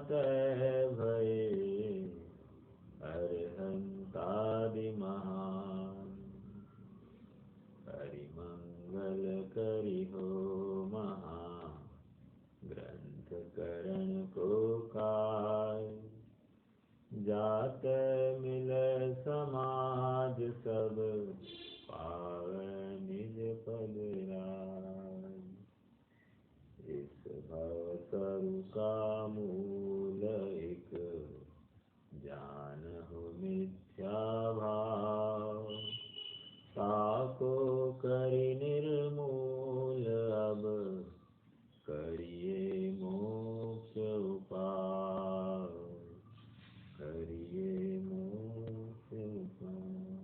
तय भये अरहंतादि महान। हरिमंगल करि हो महा ग्रंथ करण को काय। जात मिल समाज सब पावै निज पद राय। इस भव तरु का मूल एक जानहु मिथ्या भाव। ताको करि निर्मूल अब करिए मोक्ष उपाय। करिए मोक्ष उपाय।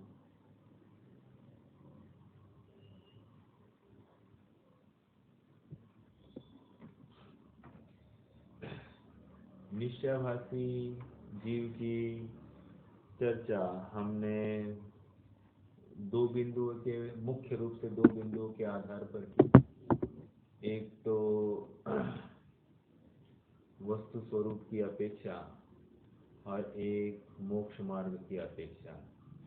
निश्चयभाषी जीव की चर्चा हमने दो बिंदुओं के मुख्य रूप से दो बिंदुओं के आधार पर की। एक तो वस्तु स्वरूप की अपेक्षा और एक मोक्ष मार्ग की अपेक्षा।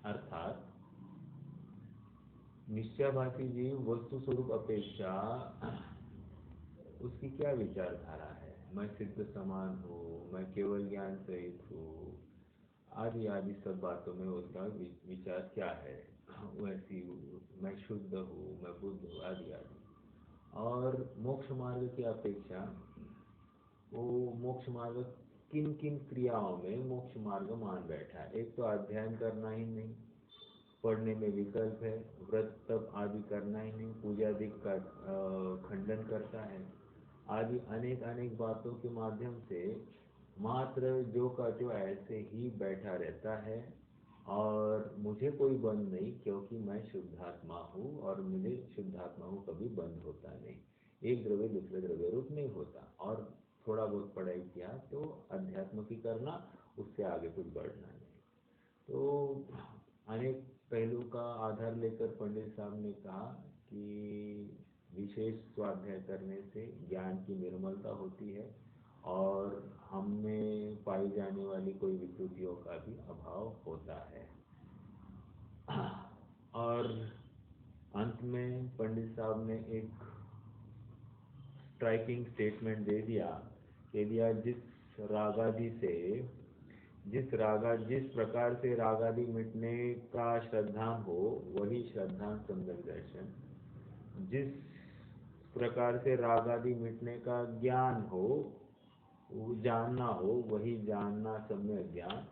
अर्थात निश्चयभाषी जीव वस्तु स्वरूप अपेक्षा उसकी क्या विचारधारा है। मैं सिद्ध समान हूँ, मैं केवल ज्ञान सहित हूँ, आदि आदि सब बातों में उसका विचार क्या है। वैसी मैं शुद्ध हूँ, मैं बुद्ध हूँ, आदि आदि। और मोक्ष मार्ग की अपेक्षा वो मोक्ष मार्ग किन किन क्रियाओं में मोक्ष मार्ग मान बैठा है। एक तो अध्ययन करना ही नहीं, पढ़ने में विकल्प है, व्रत तप आदि करना ही नहीं, पूजा आदि का खंडन करता है, आदि अनेक अनेक बातों के माध्यम से मात्र जो का जो ऐसे ही बैठा रहता है। और मुझे कोई बंध नहीं, क्योंकि मैं शुद्धात्मा हूँ और मुझे शुद्धात्मा हूँ कभी बंध होता नहीं। एक द्रव्य दूसरे द्रव्य रूप नहीं होता। और थोड़ा बहुत पढ़ाई किया तो अध्यात्म की करना, उससे आगे कुछ बढ़ना नहीं। तो अनेक पहलू का आधार लेकर पंडित साहब ने कहा कि विशेष स्वाध्याय करने से ज्ञान की निर्मलता होती है और हमें पाई जाने वाली कोई विकृतियों का भी अभाव होता है। और अंत में पंडित साहब ने एक स्ट्राइकिंग स्टेटमेंट दे दिया कि जिस प्रकार से रागादि मिटने का श्रद्धान हो वही श्रद्धान सम्यक दर्शन, जिस प्रकार से रागादि मिटने का ज्ञान हो, जानना हो, वही जानना सम्यक ज्ञान,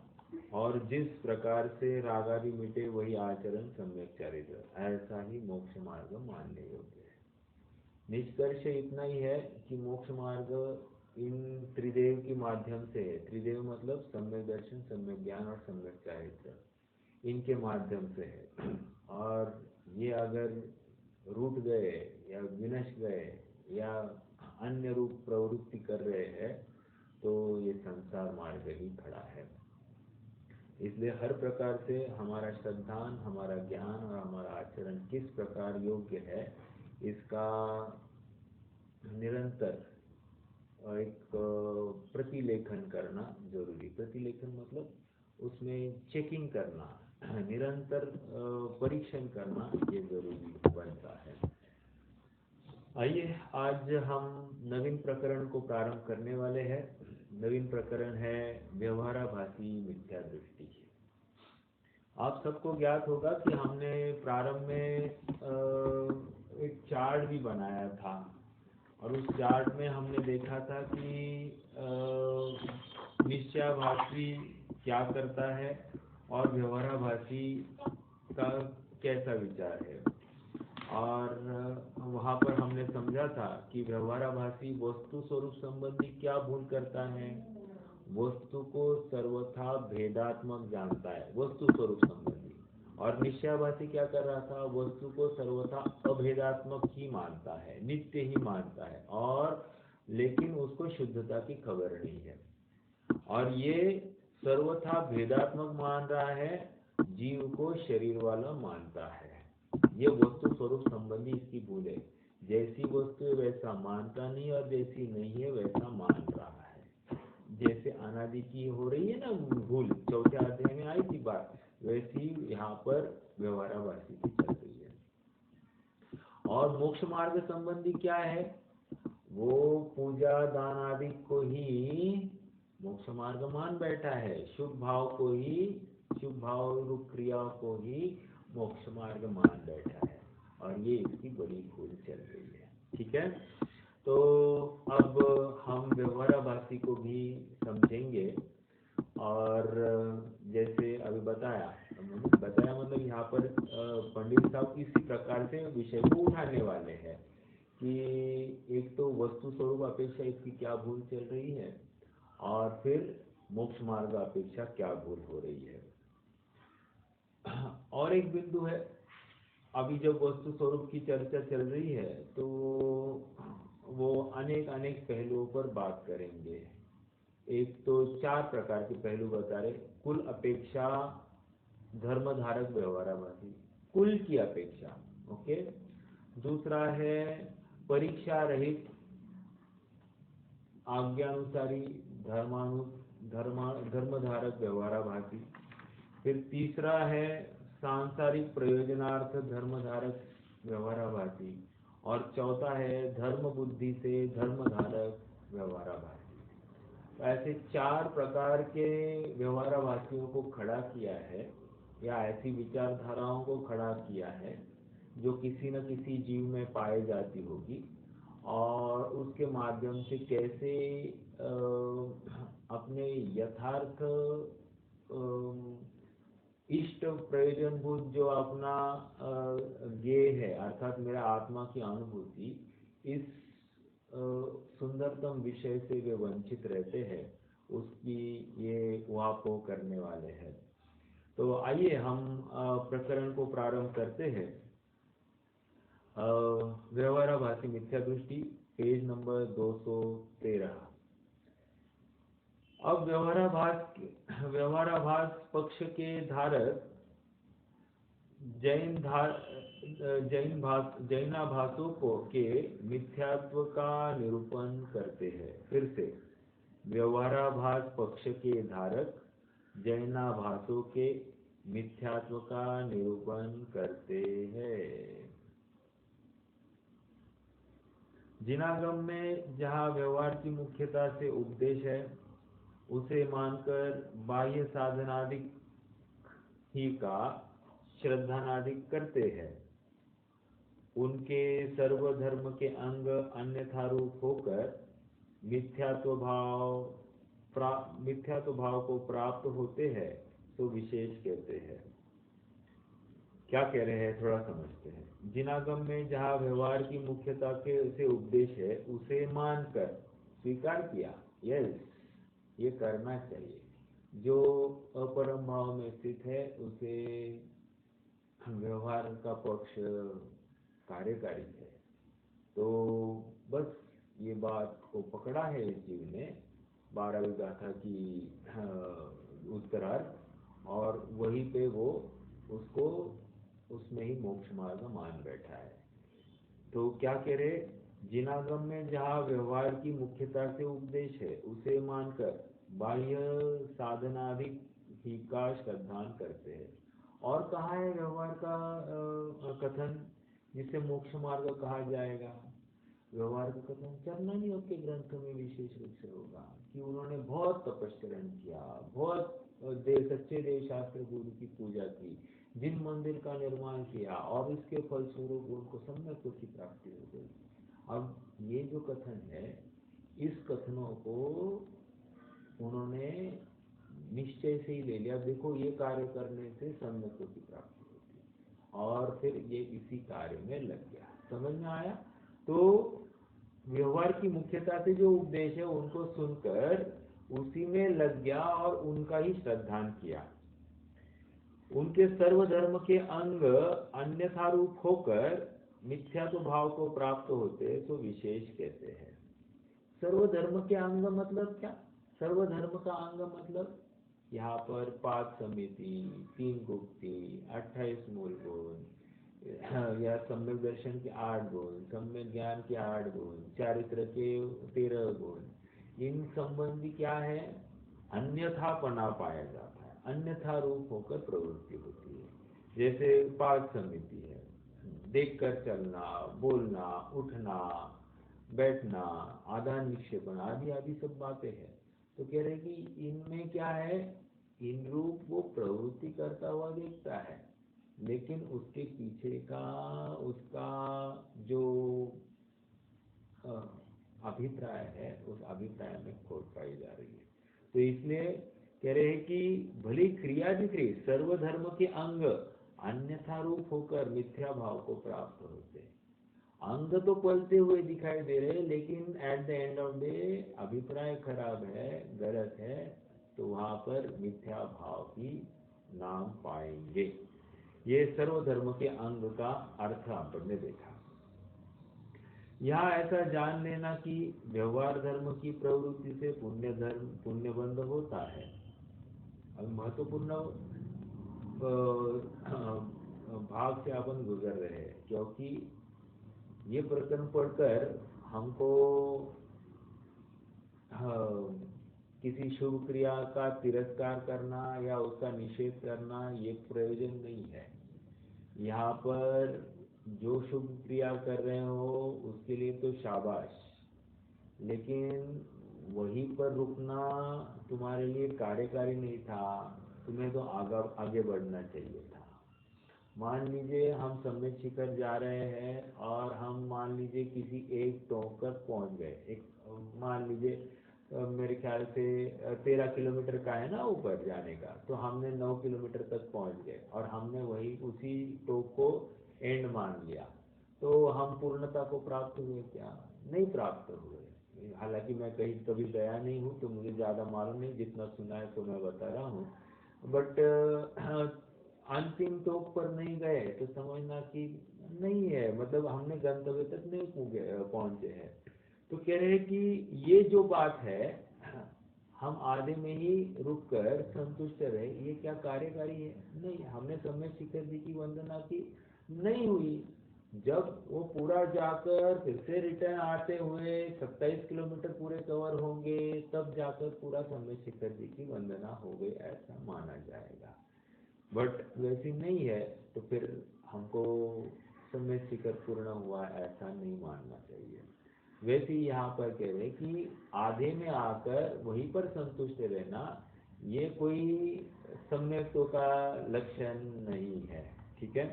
और जिस प्रकार से रागादि मिटे वही आचरण सम्यक चरित्र। ऐसा ही मोक्ष मार्ग मानने योग्य है। निष्कर्ष इतना ही है कि मोक्ष मार्ग इन त्रिदेव के माध्यम से है। त्रिदेव मतलब सम्यक दर्शन, सम्यक ज्ञान और सम्यक चरित्र, इनके माध्यम से है। और ये अगर रूठ गए या विनश गए या अन्य रूप प्रवृत्ति कर रहे हैं तो ये संसार मार्ग ही खड़ा है। इसलिए हर प्रकार से हमारा श्रद्धान, हमारा ज्ञान और हमारा आचरण किस प्रकार योग्य है, इसका निरंतर एक प्रतिलेखन करना जरूरी। प्रतिलेखन मतलब उसमें चेकिंग करना, निरंतर परीक्षण करना, ये जरूरी बनता है। आइए आज हम नवीन प्रकरण को प्रारंभ करने वाले हैं। नवीन प्रकरण है व्यवहाराभासी मिथ्या दृष्टि। आप सबको ज्ञात होगा कि हमने प्रारंभ में एक चार्ट भी बनाया था और उस चार्ट में हमने देखा था कि निश्चयाभासी क्या करता है और व्यवहाराभासी का कैसा विचार है। और वहाँ पर हमने समझा था कि व्यवहाराभासी वस्तु स्वरूप संबंधी क्या भूल करता है, वस्तु को सर्वथा भेदात्मक जानता है, वस्तु स्वरूप संबंधी। और निश्चयाभासी क्या कर रहा था, वस्तु को सर्वथा अभेदात्मक ही मानता है, नित्य ही मानता है, और लेकिन उसको शुद्धता की खबर नहीं है। और ये सर्वथा भेदात्मक मान रहा है, जीव को शरीर वाला मानता है। ये वस्तु स्वरूप संबंधी इसकी भूल है। जैसी वस्तु है वैसा मानता नहीं और जैसी नहीं है वैसा मान रहा है। जैसे आदि की हो रही है ना भूल, चौथे अध्याय में आई थी बात, वैसी यहाँ पर व्यवहाराभासी की चल रही है। और मोक्ष मार्ग संबंधी क्या है, वो पूजा दान आदि को ही मोक्ष मार्ग मान बैठा है, शुभ भाव को ही, शुभ भाव रूप क्रिया को ही मोक्ष मार्ग मान बैठा है, और ये इसकी बड़ी भूल चल रही है। ठीक है, तो अब हम व्यवहाराभासी को भी समझेंगे। और जैसे अभी बताया मतलब यहाँ पर पंडित साहब इसी प्रकार से विषय को उठाने वाले हैं कि एक तो वस्तु स्वरूप अपेक्षा इसकी क्या भूल चल रही है, और फिर मोक्ष मार्ग अपेक्षा क्या भूल हो रही है। और एक बिंदु है, अभी जब वस्तु स्वरूप की चर्चा चल रही है तो वो अनेक अनेक पहलुओं पर बात करेंगे। एक तो 4 प्रकार के पहलू बता रहे, कुल अपेक्षा, धर्मधारक व्यवहाराभासी, कुल की अपेक्षा, ओके। दूसरा है परीक्षा रहित आज्ञानुसारी धर्मधारक व्यवहाराभासी। फिर तीसरा है सांसारिक प्रयोजनार्थ धर्मधारक व्यवहाराभासी, और चौथा है धर्म बुद्धि से धर्मधारक व्यवहाराभासी। ऐसे 4 प्रकार के व्यवहाराभासियों को खड़ा किया है, या ऐसी विचारधाराओं को खड़ा किया है जो किसी न किसी जीव में पाई जाती होगी, और उसके माध्यम से कैसे अपने यथार्थ इष्ट प्रयोजनभूत जो अपना ज्ञेय है, अर्थात मेरा आत्मा की अनुभूति, इस सुंदरतम विषय से वे वंचित रहते हैं, उसकी ये उहापोह करने वाले हैं। तो आइए हम प्रकरण को प्रारंभ करते हैं। व्यवहाराभासी मिथ्या दृष्टि, पेज नंबर 213। अब व्यवहाराभास पक्ष के धारक जैनाभासों के मिथ्यात्व का निरूपण करते हैं। फिर से, व्यवहाराभास पक्ष के धारक जैनाभासों के मिथ्यात्व का निरूपण करते हैं। जिनागम में जहाँ व्यवहार की मुख्यता से उपदेश है, उसे मानकर बाह्य साधनादिक ही का श्रद्धानादिक करते हैं। उनके सर्वधर्म के अंग अन्यथा रूप होकर मिथ्यात्व भाव को प्राप्त होते हैं, तो विशेष कहते हैं। क्या कह रहे हैं, थोड़ा समझते हैं। जिनागम में जहाँ व्यवहार की मुख्यता के से उपदेश है, उसे मानकर स्वीकार किया, यस, ये करना चाहिए। जो अपरम भाव में स्थित है उसे व्यवहार का पक्ष कार्यकारी है। तो बस ये बात को पकड़ा है इस जीव ने 12वीं गाथा की उत्तरार्ध, और वहीं पे वो उसको उसमें ही मोक्ष मार्ग मान बैठा है। तो क्या कह रहे, जिनागम में जहाँ व्यवहार की मुख्यता से उपदेश है, उसे मानकर बाह्य साधनाधिक ही का श्रद्धान करते हैं। और कहाँ है व्यवहार का कथन जिसे मोक्ष मार्ग कहा जाएगा? व्यवहार का कथन चरणानी के ग्रंथों में विशेष रूप से होगा कि उन्होंने बहुत तपस्चरण किया, बहुत सच्चे देव शास्त्र गुरु की पूजा की, जिन मंदिर का निर्माण किया, और इसके फलस्वरूप उनको सम्यक की प्राप्ति हो गई। अब ये जो कथन है, इस कथनों को उन्होंने निश्चय से ही ले लिया, देखो ये कार्य करने से सम्यक की प्राप्ति होती है, और फिर ये इसी कार्य में लग गया। समझ में आया? तो व्यवहार की मुख्यता से जो उपदेश है उनको सुनकर उसी में लग गया और उनका ही श्रद्धान किया। उनके सर्वधर्म के अंग अन्यथा रूप होकर मिथ्यात्व भाव को प्राप्त होते, तो विशेष कहते हैं। सर्वधर्म के अंग मतलब क्या? सर्वधर्म का अंग मतलब यहाँ पर 5 समिति, 3 गुप्ति, 28 मूल गुण, या सम्यक दर्शन के 8 गुण, सम्यक ज्ञान के 8 गुण, चारित्र के 13 गुण, इन संबंधी क्या है? अन्यथापना पाया जाता है, अन्यथा रूप होकर प्रवृत्ति होती है। जैसे पाक समिति है, देखकर चलना, बोलना, उठना, बैठना, आदान निक्षेपण आदि आदि सब बातें हैं। तो कह रहे कि इनमें क्या है, इन रूप वो प्रवृत्ति करता हुआ देखता है, लेकिन उसके पीछे का उसका जो अभिप्राय है, उस अभिप्राय में खोट पाई जा रही है। तो इसलिए कह रहे हैं कि भली क्रिया दिख रही, सर्वधर्म के अंग अन्यथा रूप होकर मिथ्या भाव को प्राप्त होते हैं। अंग तो पलते हुए दिखाई दे रहे, लेकिन at the end of day अभिप्राय खराब है, गलत है, तो वहां पर मिथ्या भाव ही नाम पाएंगे। ये सर्वधर्म के अंग का अर्थ आपने देखा। यहाँ ऐसा जान लेना कि व्यवहार धर्म की प्रवृत्ति से पुण्य बंध होता है। अब महत्वपूर्ण भाग से अपन गुजर रहे हैं, क्योंकि ये प्रकरण पढ़कर हमको किसी शुभ क्रिया का तिरस्कार करना या उसका निषेध करना ये प्रयोजन नहीं है। यहाँ पर जो शुभ क्रिया कर रहे हो उसके लिए तो शाबाश, लेकिन वहीं पर रुकना तुम्हारे लिए कार्यकारी नहीं था, तुम्हें तो आगे बढ़ना चाहिए था। मान लीजिए हम सम्यक शिखर जा रहे हैं और हम मान लीजिए किसी एक टोंक तक पहुंच गए, एक मान लीजिए मेरे ख्याल से 13 किलोमीटर का है ना ऊपर जाने का, तो हमने 9 किलोमीटर तक पहुंच गए और हमने वही उसी टोक को एंड मान लिया, तो हम पूर्णता को प्राप्त हुए क्या? नहीं प्राप्त हुए। हालांकि मैं कहीं कभी गया नहीं हूँ तो मुझे ज़्यादा मालूम नहीं, जितना सुना है तो मैं बता रहा हूँ। बट अंतिम टोक पर नहीं गए तो समझना कि नहीं है, मतलब हमने गंतव्य तक नहीं पहुंचे हैं। तो कह रहे हैं कि ये जो बात है, हम आधे में ही रुक कर संतुष्ट रहे, ये क्या कार्यकारी है? नहीं। हमने समय शिखर जी की वंदना की, नहीं हुई। जब वो पूरा जाकर फिर से रिटर्न आते हुए 27 किलोमीटर पूरे कवर होंगे, तब जाकर पूरा समय शिखर जी की वंदना हो गई, ऐसा माना जाएगा। बट वैसी नहीं है, तो फिर हमको समय शिखर पूर्ण हुआ ऐसा नहीं मानना चाहिए। वैसे ही यहाँ पर कह रहे कि आधे में आकर वहीं पर संतुष्ट रहना, ये कोई सम्यक्त्व का लक्षण नहीं है। ठीक है,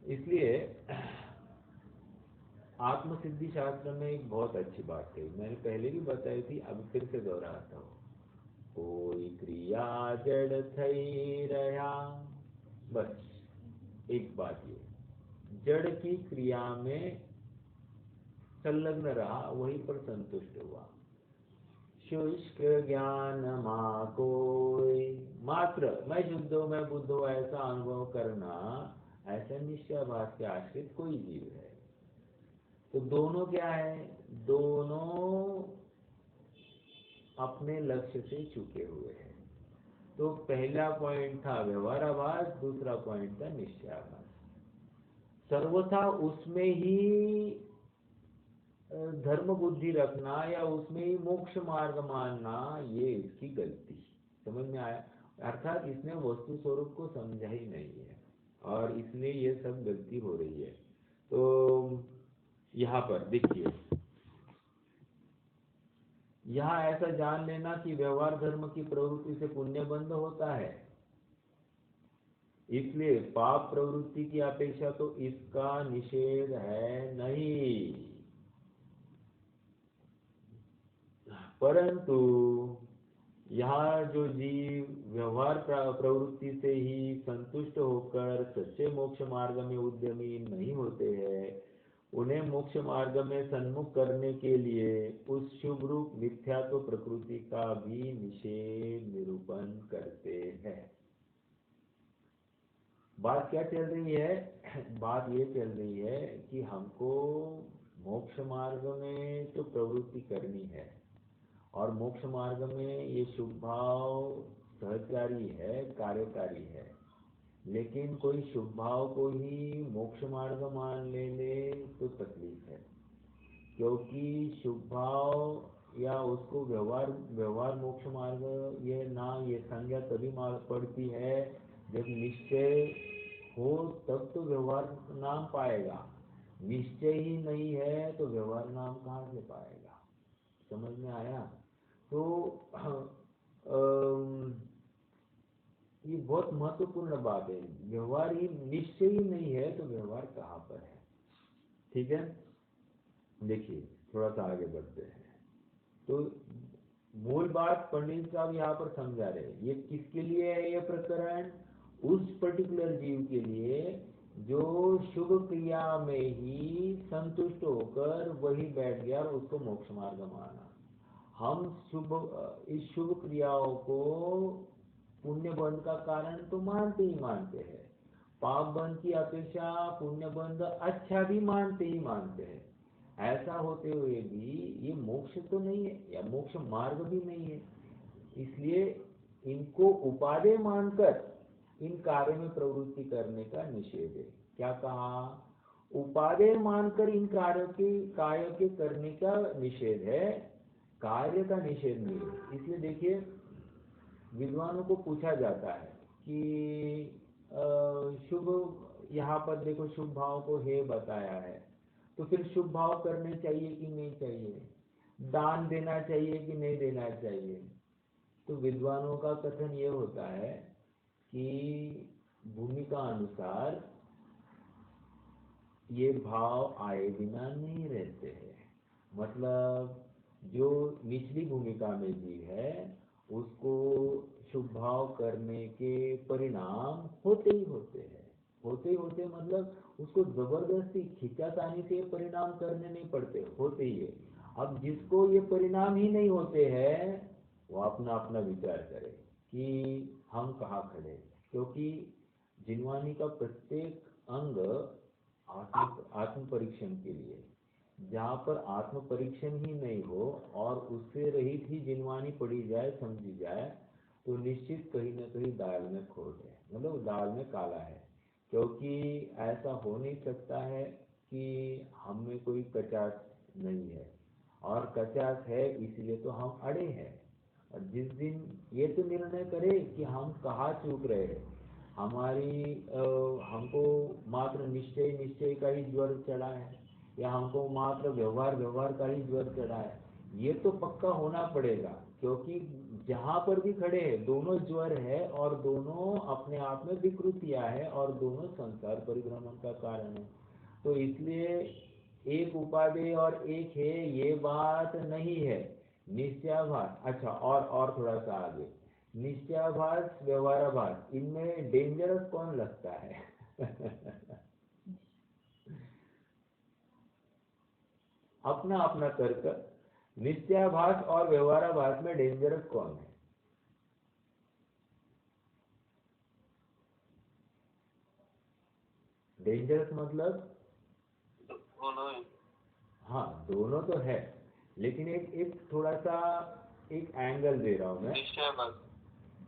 इसलिए आत्मसिद्धि शास्त्र में एक बहुत अच्छी बात कही, मैंने पहले भी बताई थी, अब फिर से दोहराता हूँ। कोई क्रिया जड़ थई रहा, बस एक बात, ये जड़ की क्रिया में संलग्न रहा, वहीं पर संतुष्ट हुआ। शुष्क ज्ञान मा कोई, मात्र मैं शुद्ध हूं, मैं बुद्ध हूं ऐसा अनुभव करना, ऐसा निश्चयाभास के आश्रित कोई जीव है। तो दोनों क्या है? दोनों अपने लक्ष्य से चुके हुए हैं। तो पहला पॉइंट था व्यवहाराभास, दूसरा पॉइंट था निश्चयाभास। सर्वथा उसमें ही धर्म बुद्धि रखना या उसमें ही मोक्ष मार्ग मानना, ये इसकी गलती। समझ में आया? अर्थात इसने वस्तु स्वरूप को समझा ही नहीं है और इसलिए ये सब गलती हो रही है। तो यहाँ पर देखिए, यहाँ ऐसा जान लेना कि व्यवहार धर्म की प्रवृत्ति से पुण्य बंध होता है, इसलिए पाप प्रवृत्ति की अपेक्षा तो इसका निषेध है नहीं। परंतु यहाँ जो जीव व्यवहार प्रवृत्ति से ही संतुष्ट होकर सच्चे मोक्ष मार्ग में उद्यमी नहीं होते हैं, उन्हें मोक्ष मार्ग में सन्मुख करने के लिए उस शुभ रूप मिथ्यात्व प्रकृति का भी निषेध निरूपण करते हैं। बात क्या चल रही है? बात ये चल रही है कि हमको मोक्ष मार्ग में तो प्रवृत्ति करनी है, और मोक्ष मार्ग में ये शुभ भाव सहचारी है, कार्यकारी है, लेकिन कोई शुभ भाव को ही मोक्ष मार्ग मान ले तो तकलीफ है, क्योंकि शुभ भाव या उसको व्यवहार व्यवहार मोक्ष मार्ग, ये नाम ये संज्ञा तभी पड़ती है जब निश्चय हो, तब तो व्यवहार नाम पाएगा। निश्चय ही नहीं है तो व्यवहार नाम कहाँ से पाएगा? समझ में आया? तो ये बहुत महत्वपूर्ण बात है। व्यवहार ही निश्चय ही नहीं है तो व्यवहार कहाँ पर है? ठीक है, देखिए थोड़ा सा आगे बढ़ते हैं। तो मूल बात पंडित साहब यहाँ पर समझा रहे, ये किसके लिए है ये प्रकरण? उस पर्टिकुलर जीव के लिए जो शुभ क्रिया में ही संतुष्ट होकर वही बैठ गया और उसको मोक्ष मार्ग माना। हम इस शुभ क्रियाओं को पुण्य बंध का कारण तो मानते ही मानते हैं, पाप बंध की अपेक्षा पुण्य बंध अच्छा भी मानते ही मानते हैं। ऐसा होते हुए भी ये मोक्ष तो नहीं है या मोक्ष मार्ग भी नहीं है, इसलिए इनको उपादेय मानकर इन कार्य में प्रवृत्ति करने का निषेध है। क्या कहा? उपादेय मानकर इन कार्य के करने का निषेध है, कार्य का निषेध नहीं है। इसलिए देखिए विद्वानों को पूछा जाता है कि शुभ, यहाँ पर देखो शुभ भाव को हे बताया है, तो फिर शुभ भाव करने चाहिए कि नहीं चाहिए? दान देना चाहिए कि नहीं देना चाहिए? तो विद्वानों का कथन ये होता है कि भूमिका अनुसार ये भाव आए बिना नहीं रहते हैं। मतलब जो निचली भूमिका में जीव है उसको शुभ भाव करने के परिणाम होते ही होते हैं। होते ही होते मतलब उसको जबरदस्ती खींचातानी से परिणाम करने नहीं पड़ते, होते ही है। अब जिसको ये परिणाम ही नहीं होते हैं वो अपना अपना विचार करे कि हम कहाँ खड़े, क्योंकि जिनवानी का प्रत्येक अंग आत्म परीक्षण के लिए, जहाँ पर आत्म परीक्षण ही नहीं हो और उससे रहित ही जिनवानी पड़ी जाए, समझी जाए, तो निश्चित कहीं ना कहीं दाल में खोट है, मतलब दाल में काला है। क्योंकि ऐसा हो नहीं सकता है कि हम में कोई कचास नहीं है, और कचास है इसलिए तो हम अड़े हैं। और जिस दिन ये तो निर्णय करे कि हम कहाँ चूक रहे हैं, हमको मात्र निश्चय का ही ज्वर चढ़ा है या हमको मात्र व्यवहार का ही ज्वर चढ़ा है, ये तो पक्का होना पड़ेगा। क्योंकि जहाँ पर भी खड़े हैं दोनों ज्वर है और दोनों अपने आप में विकृतियां है और दोनों संसार परिभ्रमण का कारण है। तो इसलिए एक उपादेय और एक है ये बात नहीं है। निश्चयाभास, अच्छा और थोड़ा सा आगे, निश्चयाभास व्यवहाराभास, इनमें डेंजरस कौन लगता है? अपना अपना तर्क। निश्चयाभास और व्यवहाराभास में डेंजरस कौन है? डेंजरस मतलब हाँ दोनों तो है, लेकिन एक एक थोड़ा सा एक एंगल दे रहा हूं मैं।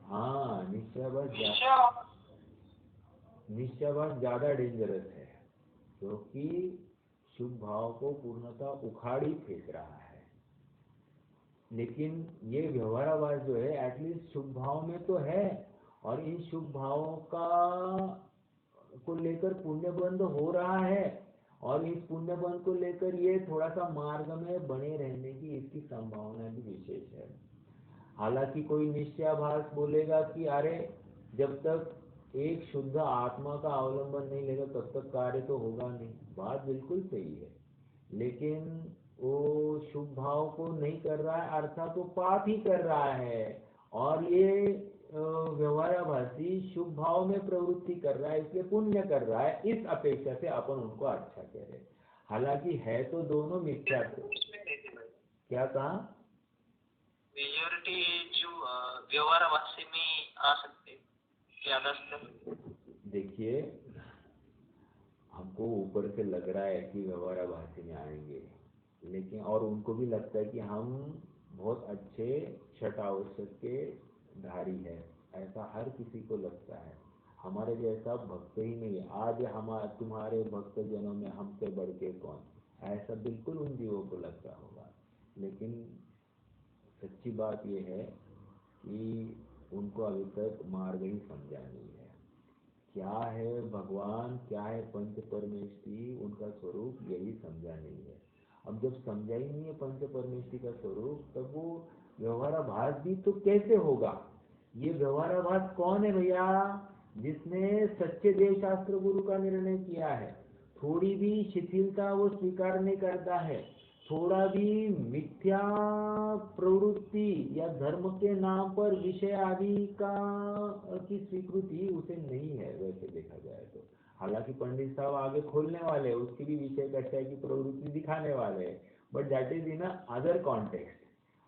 हाँ निश्चयाभास ज्यादा डेंजरस है, क्योंकि शुभ भाव को पूर्णतः उखाड़ ही फेंक रहा है। लेकिन ये व्यवहाराभास जो है एटलीस्ट शुभ भाव में तो है, और इन शुभ भावों का को लेकर पुण्य बंध हो रहा है, और इस पुण्य बंध को लेकर ये थोड़ा सा मार्ग में बने रहने की इसकी संभावना भी विशेष है। हालांकि कोई निश्चयाभास बोलेगा कि अरे जब तक एक शुद्ध आत्मा का अवलंबन नहीं लेगा तब तक कार्य तो होगा नहीं, बात बिल्कुल सही है। लेकिन वो शुभ भाव को नहीं कर रहा है अर्थात वो पाप ही कर रहा है, और ये व्यवहाराभासी शुभ भाव में प्रवृत्ति कर रहा है इसलिए पुण्य कर रहा है, इस अपेक्षा से अपन उनको अच्छा कह रहे। हालांकि है तो दोनों मिथ्या। क्या कहा? मेजॉरिटी जो व्यवहाराभासी में आ सकते ज्यादातर। देखिए हमको ऊपर से लग रहा है कि व्यवहाराभासी में आएंगे, लेकिन और उनको भी लगता है कि हम बहुत अच्छे छठावश्यक के धारी है, ऐसा हर किसी को लगता है। हमारे जैसा भक्त ही नहीं है आज तुम्हारे भक्त जनों में हमसे बढ़ के कौन, ऐसा बिल्कुल उन जीवों को लगता होगा। लेकिन सच्ची बात ये है कि उनको अभी तक मार्ग ही समझा नहीं है। क्या है भगवान, क्या है पंच परमेष्टि, उनका स्वरूप यही समझा नहीं है। अब जब समझा ही नहीं है पंच परमेष्टि का स्वरूप, तब वो व्यवहाराभास भी तो कैसे होगा? ये व्यवहाराभास कौन है भैया? जिसने सच्चे देव शास्त्र गुरु का निर्णय किया है। थोड़ी भी शिथिलता वो स्वीकार नहीं करता है। थोड़ा भी मिथ्या प्रवृत्ति या धर्म के नाम पर विषय आदि का की स्वीकृति उसे नहीं है वैसे देखा जाए तो। हालांकि पंडित साहब आगे खोलने वाले हैं, उसकी भी विषय कक्षा की प्रवृत्ति दिखाने वाले हैं, but that is in other context.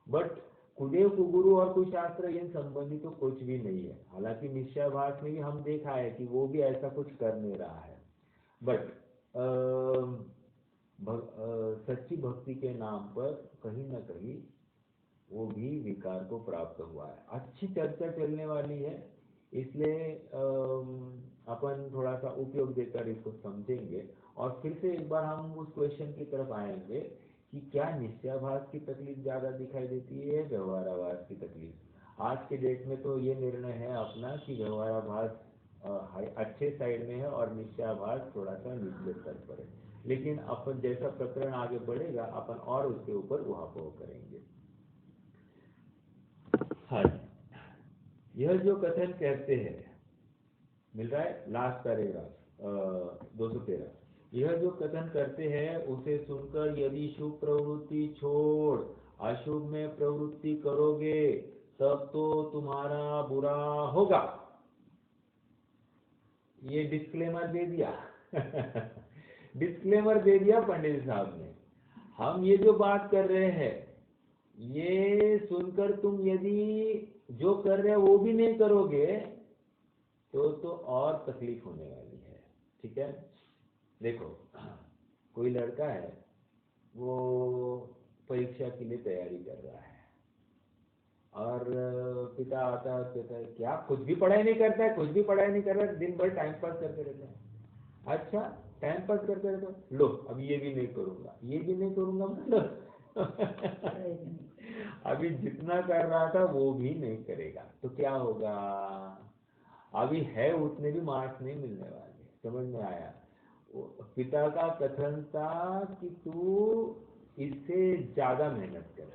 But कुदेव कुगुरु और कुशास्त्र इन संबंधी तो कुछ भी नहीं है। हालांकि निश्चयाभास में भी हम देखा है कि वो भी ऐसा कुछ कर नहीं रहा है। बट सच्ची भक्ति के नाम पर कहीं ना कहीं वो भी विकार को प्राप्त हुआ है। अच्छी चर्चा चलने वाली है, इसलिए अपन थोड़ा सा उपयोग देकर इसको समझेंगे और फिर से एक बार हम उस क्वेश्चन की तरफ आएंगे कि क्या निश्चयाभास की तकलीफ ज्यादा दिखाई देती है व्यवहाराभास की तकलीफ? आज के डेट में तो ये निर्णय है अपना कि व्यवहाराभास अच्छे साइड में है और निश्चयाभास थोड़ा सा निचले स्तर पर है। लेकिन अपन जैसा प्रकरण आगे बढ़ेगा अपन और उसके ऊपर उहापोह करेंगे। हाँ, यह जो कथन कहते हैं, मिल रहा है लास्ट पैराग्राफ 213। यह जो कथन करते हैं उसे सुनकर यदि शुभ प्रवृत्ति छोड़ अशुभ में प्रवृत्ति करोगे तब तो तुम्हारा बुरा होगा। ये डिस्क्लेमर दे दिया डिस्क्लेमर दे दिया पंडित साहब ने। हम ये जो बात कर रहे हैं ये सुनकर तुम यदि जो कर रहे हो वो भी नहीं करोगे तो और तकलीफ होने वाली है। ठीक है, देखो कोई लड़का है, वो परीक्षा के लिए तैयारी कर रहा है और पिता आता है, कहता है क्या कुछ भी पढ़ाई नहीं करता है, कुछ भी पढ़ाई नहीं कर रहा है, दिन भर टाइम पास करते रहता है। अच्छा, टाइम पास करते रहता है, लो अब ये भी नहीं करूंगा, ये भी नहीं करूंगा मतलब अभी जितना कर रहा था वो भी नहीं करेगा तो क्या होगा? अभी है उतने भी मार्क्स नहीं मिलने वाले। समझ में आया? पिता का कथन था कि तू इससे ज्यादा मेहनत कर,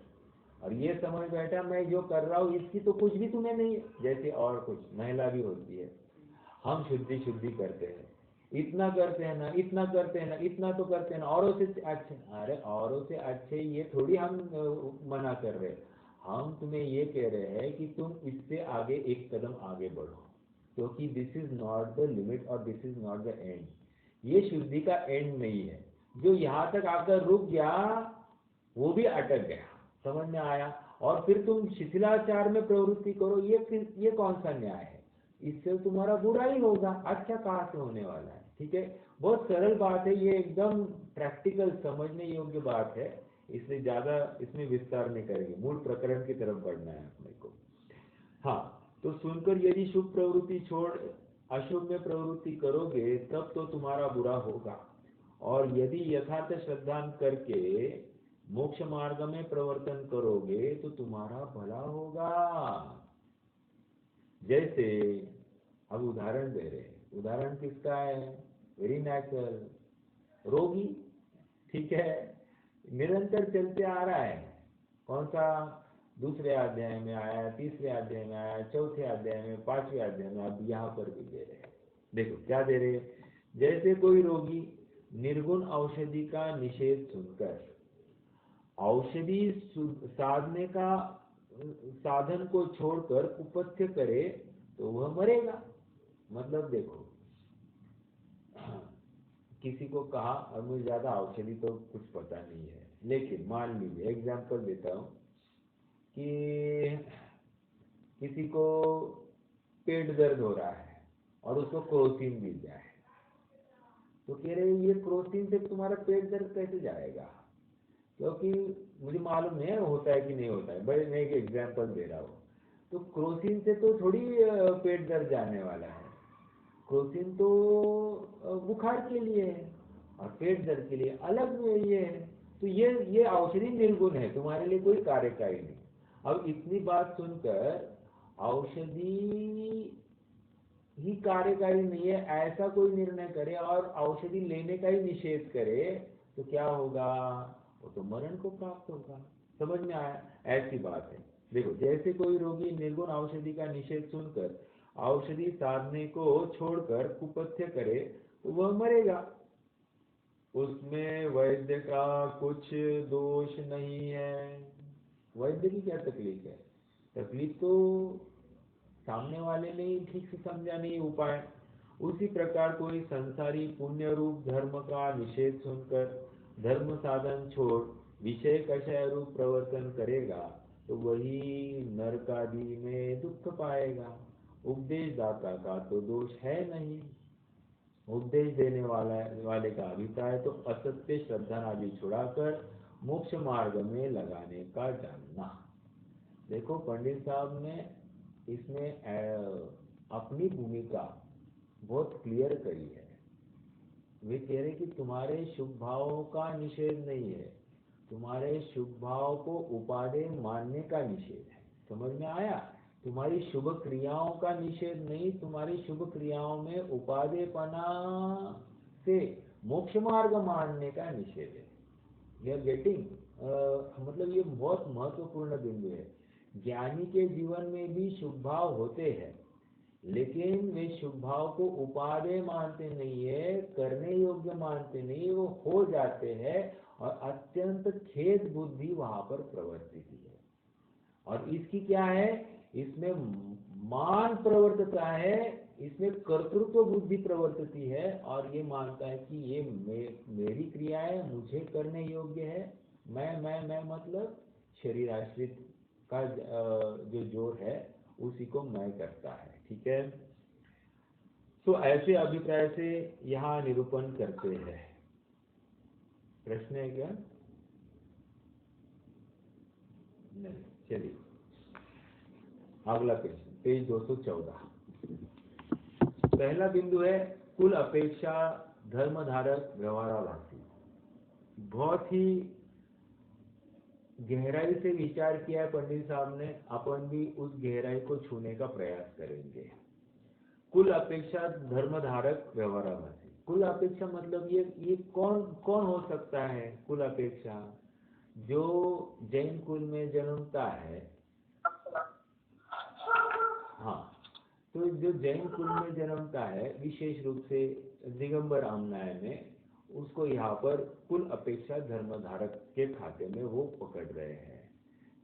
और ये समझ बैठा मैं जो कर रहा हूँ इसकी तो कुछ भी तुम्हें नहीं है। जैसे और कुछ महिला भी होती है, हम शुद्धि करते हैं, इतना करते हैं ना, इतना करते हैं ना, इतना तो करते हैं ना, औरों से अच्छे। अरे औरों से अच्छे ये थोड़ी हम मना कर रहे हैं, हम तुम्हें ये कह रहे हैं कि तुम इससे आगे एक कदम आगे बढ़ो, क्योंकि this is not the limit और this is not the end. ये शुद्धि का एंड नहीं है। जो यहाँ तक आकर रुक गया वो भी अटक गया। समझ में आया? और फिर तुम शिथिलाचार में प्रवृत्ति करो, ये कौन सा न्याय है? इससे तुम्हारा बुरा ही होगा, अच्छा कहाँ से होने वाला है? ठीक है, बहुत सरल बात है ये, एकदम प्रैक्टिकल समझने योग्य बात है, इसलिए ज्यादा इसमें विस्तार नहीं करेंगे, मूल प्रकरण की तरफ बढ़ना है अपने को। हाँ, तो सुनकर यदि शुभ प्रवृत्ति छोड़ अशुभ में प्रवृत्ति करोगे तब तो तुम्हारा बुरा होगा, और यदि यथार्थ श्रद्धा करके मोक्ष मार्ग में प्रवर्तन करोगे तो तुम्हारा भला होगा। जैसे अब उदाहरण दे रहे हैं, उदाहरण किसका है? वेरी नेचुरल, रोगी। ठीक है, निरंतर चलते आ रहा है। कौन सा? दूसरे अध्याय में आया, तीसरे अध्याय में आया, चौथे अध्याय में, पांचवें अध्याय में, अब यहाँ पर भी दे रहे हैं। देखो क्या दे रहे हैं। जैसे कोई रोगी निर्गुण औषधि का निषेध सुनकर औषधि साधने का साधन को छोड़कर कुपथ्य करे तो वह मरेगा। मतलब देखो, किसी को कहा, और मुझे ज्यादा औषधि तो कुछ पता नहीं है, लेकिन मान लीजिए एग्जांपल देता हूँ कि किसी को पेट दर्द हो रहा है और उसको क्रोसिन दी जाए, तो कह रहे ये क्रोसिन से तुम्हारा पेट दर्द कैसे जाएगा? क्योंकि मुझे मालूम नहीं है होता है कि नहीं होता है, बड़े मैं एक एग्जांपल दे रहा हूँ। तो क्रोसिन से तो थोड़ी पेट दर्द जाने वाला है। क्रोसिन तो बुखार के लिए है और पेट दर्द के लिए अलग ये है। तो ये औषधि निर्गुण है, तुम्हारे लिए कोई कार्य का ही नहीं। अब इतनी बात सुनकर औषधि ही कार्यकारी नहीं है ऐसा कोई निर्णय करे और औषधि लेने का ही निषेध करे तो क्या होगा? वो तो मरण को प्राप्त होगा। समझ में आया? ऐसी बात है। देखो, जैसे कोई रोगी निर्गुण औषधि का निषेध सुनकर औषधि साधने को छोड़कर कुपथ्य करे तो वह मरेगा। उसमें वैद्य का कुछ दोष नहीं है। वैद्य की क्या तकलीफ है? तकलीफ तो सामने वाले ने ही ठीक से समझा नहीं उपाय। उसी प्रकार कोई संसारी पुण्य रूप धर्म का निषेध सुनकर धर्म साधन छोड़ विषय कषाय रूप प्रवर्तन करेगा तो वही नरक आदि में दुख पाएगा। उपदेश दाता का तो दोष है नहीं। उपदेश देने वाले का अभिप्राय तो असत्य श्रद्धा आदि छुड़ाकर मोक्ष मार्ग में लगाने का जानना। देखो, पंडित साहब ने इसमें अपनी भूमिका बहुत क्लियर करी है। वे कह रहे कि तुम्हारे शुभ भावों का निषेध नहीं है, तुम्हारे शुभ भाव को उपादेय मानने का निषेध है। समझ में आया? तुम्हारी शुभ क्रियाओं का निषेध नहीं, तुम्हारी शुभ क्रियाओं में उपादेयपना से मोक्ष मार्ग मानने का निषेध है। You are getting? मतलब ये बहुत महत्वपूर्ण बिंदु है। ज्ञानी के जीवन में भी शुभ भाव होते हैं, लेकिन वे शुभ भाव को उपादेय मानते नहीं है, करने योग्य मानते नहीं, वो हो जाते हैं और अत्यंत खेद बुद्धि वहां पर प्रवर्तित है। और इसकी क्या है? इसमें मान प्रवर्तता है, इसमें कर्तृत्व बुद्धि प्रवर्तती है और ये मानता है कि ये मेरी क्रिया है, मुझे करने योग्य है। मैं मतलब शरीर आश्रित का जो जोर है उसी को मैं करता है। ठीक है? तो ऐसे अभिप्राय से यहाँ निरूपण करते हैं। प्रश्न है क्या? नहीं, चलिए अगला प्रश्न, पेज 214। पहला बिंदु है कुल अपेक्षा धर्मधारक व्यवहाराभासी। बहुत ही गहराई से विचार किया है पंडित साहब ने, अपन भी उस गहराई को छूने का प्रयास करेंगे। कुल अपेक्षा धर्मधारक व्यवहाराभासी। कुल अपेक्षा मतलब ये कौन हो सकता है? कुल अपेक्षा जो जैन कुल में जन्मता है। हाँ, तो जो जैन कुल में जन्मता है, विशेष रूप से दिगंबर आमनाय में, उसको यहाँ पर कुल अपेक्षा धर्मधारक के खाते में वो पकड़ रहे हैं,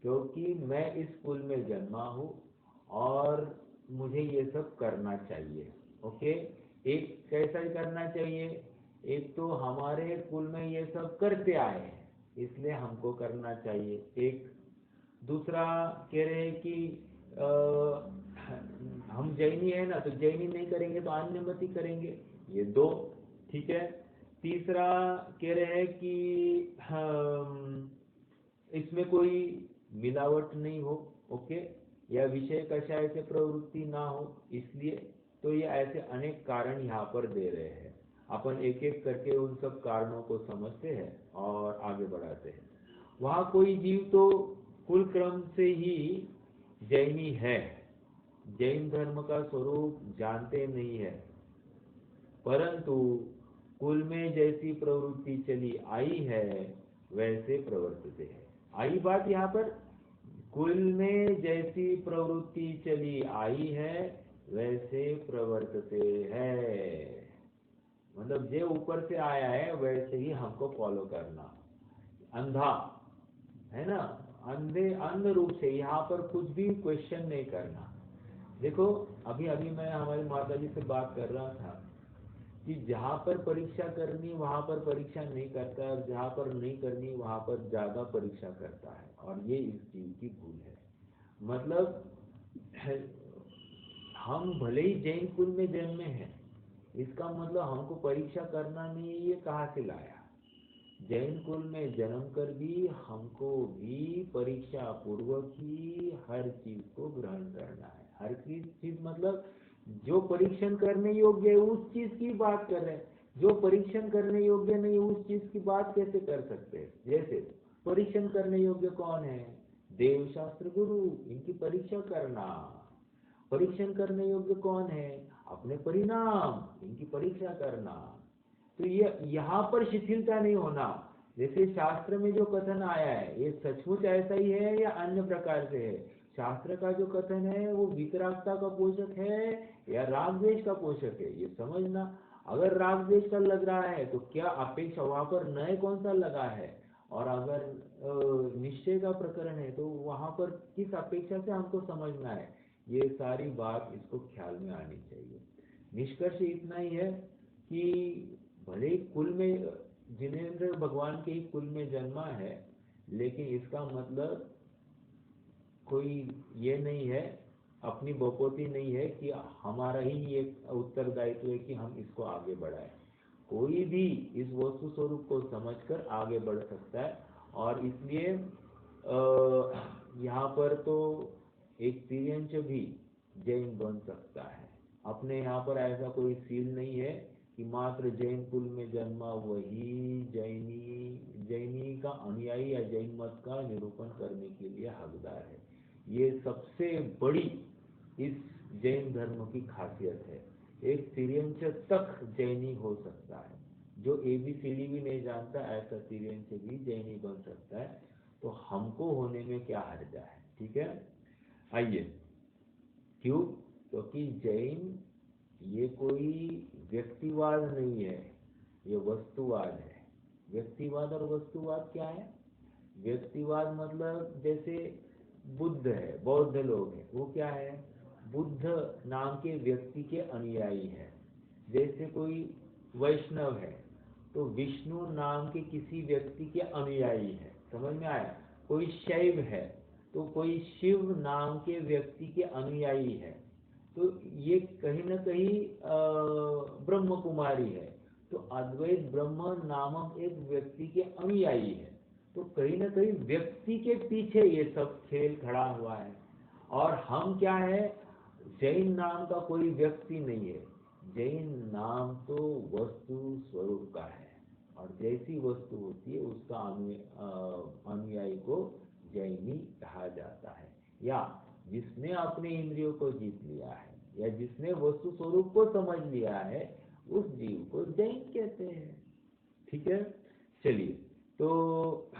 क्योंकि मैं इस कुल में जन्मा हूँ और मुझे ये सब करना चाहिए। ओके, एक कैसा करना चाहिए? एक तो हमारे कुल में ये सब करते आए हैं इसलिए हमको करना चाहिए। एक दूसरा कह रहे हैं कि हम जैनी है ना, तो जैनी नहीं करेंगे तो अन्यमति करेंगे। ये दो। ठीक है। तीसरा कह रहे हैं कि इसमें कोई मिलावट नहीं हो, ओके, या विषय कषाय से प्रवृत्ति ना हो, इसलिए। तो ये ऐसे अनेक कारण यहाँ पर दे रहे हैं। अपन एक एक करके उन सब कारणों को समझते हैं और आगे बढ़ाते हैं। वहाँ कोई जीव तो कुल क्रम से ही जैनी है, जैन धर्म का स्वरूप जानते नहीं है, परंतु कुल में जैसी प्रवृत्ति चली आई है वैसे प्रवर्तते हैं। आई बात यहाँ पर, कुल में जैसी प्रवृत्ति चली आई है वैसे प्रवर्तते हैं। मतलब जो ऊपर से आया है वैसे ही हमको फॉलो करना। अंधा है ना, अंध रूप से यहाँ पर कुछ भी क्वेश्चन नहीं करना। देखो, अभी मैं हमारी माता जी से बात कर रहा था कि जहाँ पर परीक्षा करनी वहाँ पर परीक्षा नहीं करता है, और जहाँ पर नहीं करनी वहाँ पर ज्यादा परीक्षा करता है, और ये इस चीज की भूल है। मतलब हम भले ही जैन कुल में जन्मे हैं, इसका मतलब हमको परीक्षा करना नहीं है, ये कहाँ से लाया? जैन कुल में जन्म कर भी हमको भी परीक्षा पूर्वक ही हर चीज को ग्रहण करना है। हर चीज मतलब जो परीक्षण करने योग्य है उस चीज की बात कर रहे हैं। जो परीक्षण करने योग्य नहीं उस चीज की बात कैसे कर सकते हैं? जैसे परीक्षण करने योग्य कौन है? देव शास्त्र गुरु, इनकी परीक्षा करना। परीक्षण करने योग्य कौन है? अपने परिणाम, इनकी परीक्षा करना। तो ये यहाँ पर शिथिलता नहीं होना। जैसे शास्त्र में जो कथन आया है ये सचमुच ऐसा ही है या अन्य प्रकार से है? शास्त्र का जो कथन है वो वितरागता का पोषक है या राग द्वेष का पोषक है, ये समझना। अगर राग द्वेष का लग रहा है तो क्या अपेक्षा वहां पर नए कौन सा लगा है, और अगर निश्चय का प्रकरण है तो वहां पर किस अपेक्षा से हमको समझना है, ये सारी बात इसको ख्याल में आनी चाहिए। निष्कर्ष इतना ही है कि भले ही कुल में जिनेंद्र भगवान के ही कुल में जन्मा है, लेकिन इसका मतलब कोई ये नहीं है, अपनी बपोती नहीं है कि हमारा ही एक उत्तरदायित्व है कि हम इसको आगे बढ़ाएं। कोई भी इस वस्तु स्वरूप को समझकर आगे बढ़ सकता है। और इसलिए यहाँ पर तो एक तिर्यंच भी जैन बन सकता है। अपने यहाँ पर ऐसा कोई सील नहीं है कि मात्र जैन कुल में जन्मा वही जैनी का अनुयायी या जैन मत का निरूपण करने के लिए हकदार है। ये सबसे बड़ी इस जैन धर्म की खासियत है। एक तिर्यंच तक जैनी हो सकता है, जो एबीसीडी भी नहीं जानता ऐसा तिर्यंच भी जैनी बन सकता है। तो हमको होने में क्या हर्जा है? ठीक है, आइए। क्यों? क्योंकि जैन ये कोई व्यक्तिवाद नहीं है, ये वस्तुवाद है। व्यक्तिवाद और वस्तुवाद क्या है? व्यक्तिवाद मतलब जैसे बुद्ध है, बौद्ध लोग हैं, वो क्या है? बुद्ध नाम के व्यक्ति के अनुयायी है। जैसे कोई वैष्णव है तो विष्णु नाम के किसी व्यक्ति के अनुयायी है। समझ में आया? कोई शैव है तो कोई शिव नाम के व्यक्ति के अनुयायी है। तो ये कहीं ना कहीं ब्रह्म कुमारी है तो अद्वैत ब्रह्म नामक एक व्यक्ति के अनुयायी है। तो कहीं ना कहीं व्यक्ति के पीछे ये सब खेल खड़ा हुआ है। और हम क्या है? जैन नाम का कोई व्यक्ति नहीं है, जैन नाम तो वस्तु स्वरूप का है, और जैसी वस्तु होती है उसका अनुयायी को जैनी कहा जाता है। या जिसने अपने इंद्रियों को जीत लिया है या जिसने वस्तु स्वरूप को समझ लिया है उस जीव को जैन कहते हैं। ठीक है, चलिए। तो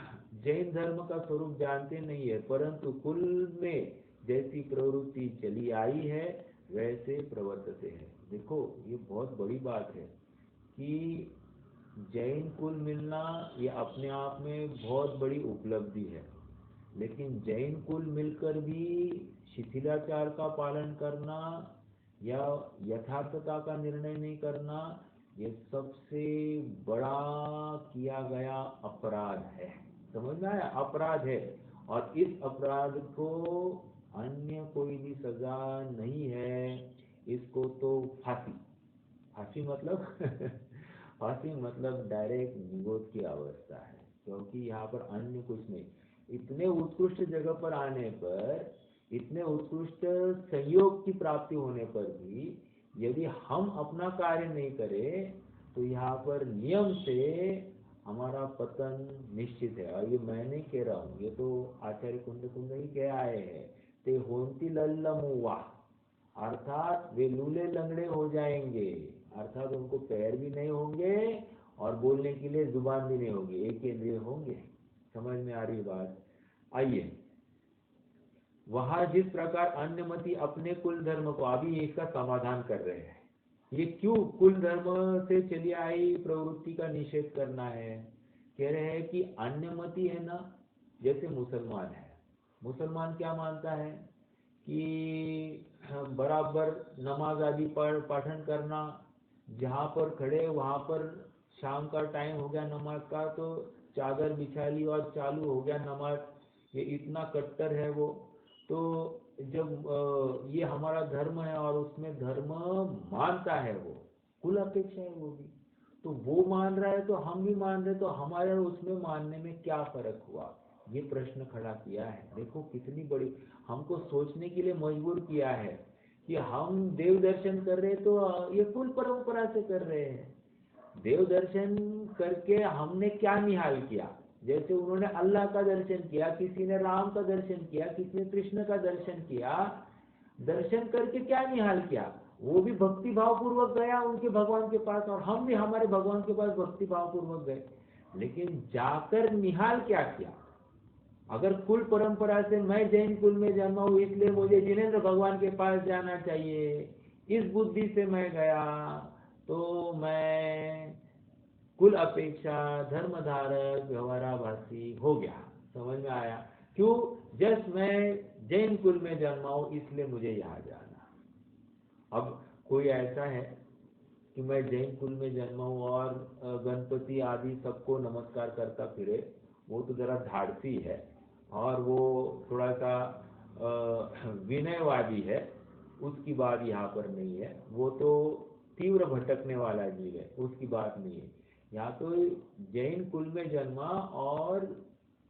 जैन धर्म का स्वरूप जानते नहीं है, परंतु कुल में जैसी प्रवृत्ति चली आई है वैसे प्रवर्तते हैं। देखो ये बहुत बड़ी बात है कि जैन कुल मिलना ये अपने आप में बहुत बड़ी उपलब्धि है, लेकिन जैन कुल मिलकर भी शिथिलाचार का पालन करना या यथार्थता का निर्णय नहीं करना, ये सबसे बड़ा किया गया अपराध है। समझ में आया? अपराध है। और इस अपराध को अन्य कोई भी सजा नहीं है, इसको तो फांसी मतलब फांसी मतलब डायरेक्ट निगोद की अवस्था है। क्योंकि यहाँ पर अन्य कुछ नहीं। इतने उत्कृष्ट जगह पर आने पर, इतने उत्कृष्ट सहयोग की प्राप्ति होने पर भी यदि हम अपना कार्य नहीं करें तो यहाँ पर नियम से हमारा पतन निश्चित है। और ये मैं नहीं कह रहा हूँ, ये तो आचार्य कुंद ही कह आए हैं। ते होंती लल्लमुआ, अर्थात वे लूले लंगड़े हो जाएंगे, अर्थात उनको पैर भी नहीं होंगे और बोलने के लिए जुबान भी नहीं होगी, एक इंद्रिय होंगे। समझ में आ रही बात? आइए, वहां जिस प्रकार अन्यमति अपने कुल धर्म को, अभी इसका समाधान कर रहे हैं। ये क्यों कुल धर्म से चली आई प्रवृत्ति का निषेध करना है? कह रहे हैं कि अन्यमति है ना, जैसे मुसलमान है, मुसलमान क्या मानता है कि बराबर नमाज आदि पठन करना, जहाँ पर खड़े वहाँ पर शाम का टाइम हो गया नमाज का तो चादर बिछा ली और चालू हो गया नमाज। ये इतना कट्टर है वो। तो जब ये हमारा धर्म है और उसमें धर्म मानता है वो, कुल अपेक्षा है वो भी, तो वो मान रहा है तो हम भी मान रहे, तो हमारे उसमें मानने में क्या फर्क हुआ? ये प्रश्न खड़ा किया है। देखो कितनी बड़ी हमको सोचने के लिए मजबूर किया है कि हम देव दर्शन कर रहे तो ये कुल परंपरा से कर रहे हैं। देव दर्शन करके हमने क्या निहाल किया? जैसे उन्होंने अल्लाह का दर्शन किया, किसी ने राम का दर्शन किया, किसी ने कृष्ण का दर्शन किया, दर्शन करके क्या निहाल किया, वो भी भक्ति भाव पूर्वक गया उनके भगवान के पास, और हम भी हमारे भगवान के पास भक्ति भाव पूर्वक गए। लेकिन जाकर निहाल क्या किया? अगर कुल परंपरा से मैं जैन कुल में जन्मा हूं इसलिए मुझे जिनेंद्र भगवान के पास जाना चाहिए, इस बुद्धि से मैं गया, तो मैं कुल अपेक्षा धर्मधारक व्यवहाराभासी हो गया। समझ में आया? क्यों? जस्ट मैं जैन कुल में जन्मा हूं इसलिए मुझे यहाँ जाना। अब कोई ऐसा है कि मैं जैन कुल में जन्मा हूं और गणपति आदि सबको नमस्कार करता फिरे, वो तो जरा धाड़सी है और वो थोड़ा सा विनयवादी है, उसकी बात यहाँ पर नहीं है। वो तो तीव्र भटकने वाला जीव है, उसकी बात नहीं है। यहाँ तो जैन कुल में जन्मा और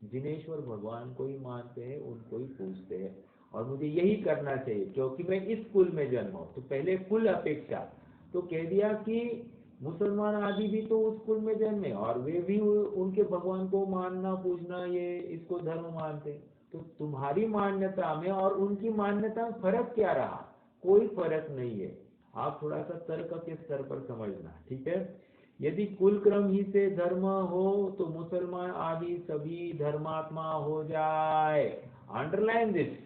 जिनेश्वर भगवान को ही मानते हैं, उनको ही पूजते हैं, और मुझे यही करना चाहिए क्योंकि मैं इस कुल में जन्मा हूँ। तो पहले कुल अपेक्षा तो कह दिया कि मुसलमान आदि भी तो उस कुल में जन्मे और वे भी उनके भगवान को मानना पूजना ये इसको धर्म मानते। तो तुम्हारी मान्यता में और उनकी मान्यता में फर्क क्या रहा? कोई फर्क नहीं है। आप थोड़ा सा तर्क के स्तर पर समझना, ठीक है? यदि कुल क्रम ही से धर्म हो तो मुसलमान आदि सभी धर्मात्मा हो जाए। Underline this.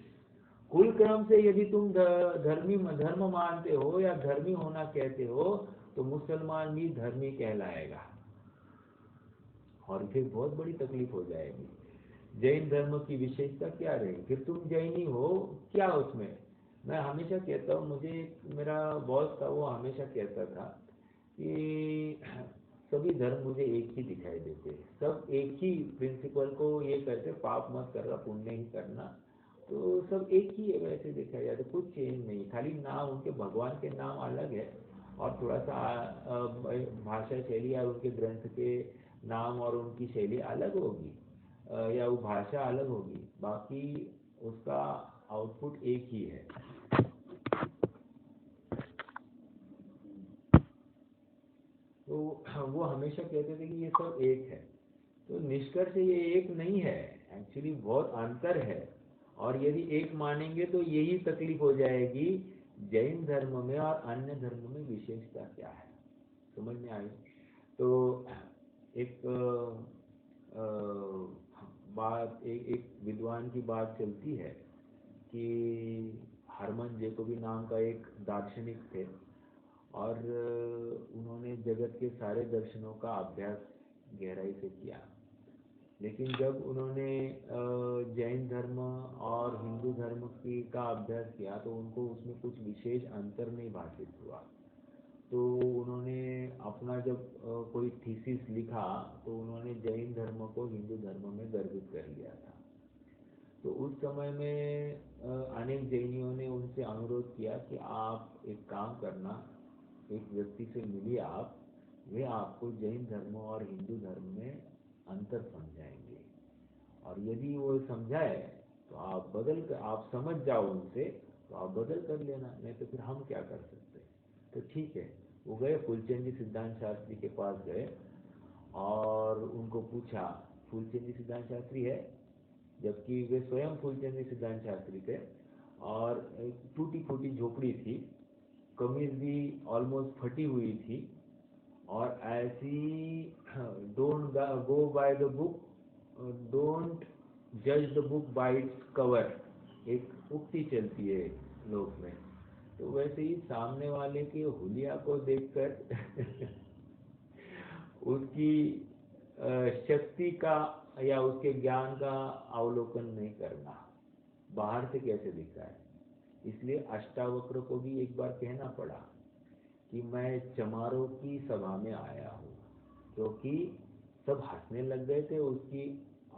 कुल क्रम से यदि तुम धर्म मानते हो या धर्मी होना कहते हो तो मुसलमान भी धर्मी कहलाएगा, और फिर बहुत बड़ी तकलीफ हो जाएगी। जैन धर्म की विशेषता क्या रहेगी? फिर तुम जैनी हो क्या उसमें? मैं हमेशा कहता हूँ, मुझे मेरा बॉस था वो हमेशा कहता था कि सभी धर्म मुझे एक ही दिखाई देते, सब एक ही प्रिंसिपल को ये कहते, पाप मत करना पुण्य ही करना, तो सब एक ही है वैसे देखा जाए तो कुछ चेंज नहीं, खाली नाम उनके भगवान के नाम अलग है और थोड़ा सा भाषा शैली या उनके ग्रंथ के नाम और उनकी शैली अलग होगी, या वो भाषा अलग होगी, बाकी उसका आउटपुट एक ही है। तो वो हमेशा कहते थे कि ये सब एक है। तो निष्कर्ष ये एक नहीं है, एक्चुअली बहुत अंतर है। और यदि एक मानेंगे तो यही तकलीफ हो जाएगी, जैन धर्म में और अन्य धर्म में विशेषता क्या है? समझ में आई? तो एक एक विद्वान की बात चलती है कि हरमन जैकोबी नाम का एक दार्शनिक थे और उन्होंने जगत के सारे दर्शनों का अभ्यास गहराई से किया, लेकिन जब उन्होंने जैन धर्म और हिंदू धर्म की का अभ्यास किया तो उनको उसमें कुछ विशेष अंतर नहीं भाषित हुआ। तो उन्होंने अपना जब कोई थीसिस लिखा तो उन्होंने जैन धर्म को हिंदू धर्म में गर्भित कर लिया था। तो उस समय में अनेक जैनियों ने उनसे अनुरोध किया कि आप एक काम करना, एक व्यक्ति से मिलिए आप, वे आपको जैन धर्म और हिंदू धर्म में अंतर समझाएंगे, और यदि वो समझाए तो आप बदल कर, आप समझ जाओ उनसे तो आप बदल कर लेना, नहीं तो फिर हम क्या कर सकते। तो ठीक है, वो गए फूलचंद जी सिद्धांत शास्त्री के पास गए और उनको पूछा, फूलचंद जी सिद्धांत शास्त्री है, जबकि वे स्वयं फूलचंद जी सिद्धांत शास्त्री थे, और एक टूटी फूटी झोपड़ी थी, कमीज भी ऑलमोस्ट फटी हुई थी, और ऐसी don't go by the book, don't जज the book by its cover, एक उक्ति चलती है लोक में। तो वैसे ही सामने वाले के हुलिया को देखकर उसकी शक्ति का या उसके ज्ञान का अवलोकन नहीं करना, बाहर से कैसे दिखता है। इसलिए अष्टावक्र को भी एक बार कहना पड़ा कि मैं चमारों की सभा में आया हूँ, क्योंकि सब हंसने लग गए थे, उसकी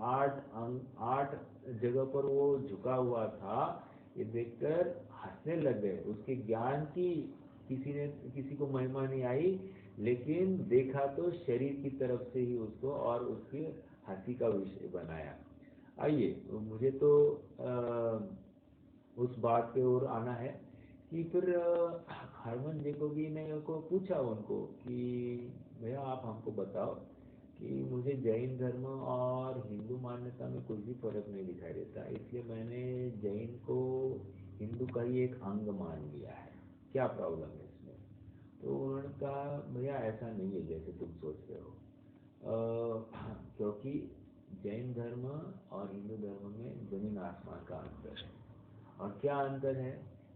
8 जगह पर वो झुका हुआ था, ये देखकर हंसने लग गए। उसके ज्ञान की किसी को महिमा नहीं आई, लेकिन देखा तो शरीर की तरफ से ही उसको और उसकी हंसी का विषय बनाया। आइए, मुझे तो उस बात पे और आना है कि फिर हरमन जैकोबी ने को पूछा उनको कि भैया आप हमको बताओ कि मुझे जैन धर्म और हिंदू मान्यता में कुछ भी फर्क नहीं दिखाई देता, इसलिए मैंने जैन को हिंदू का ही एक अंग मान लिया है, क्या प्रॉब्लम है इसमें? तो उन्होंने कहा भैया ऐसा नहीं है जैसे तुम सोच रहे हो। क्योंकि जैन धर्म और हिंदू धर्म में जमीन आसमान का अंतर है। और क्या अंतर है?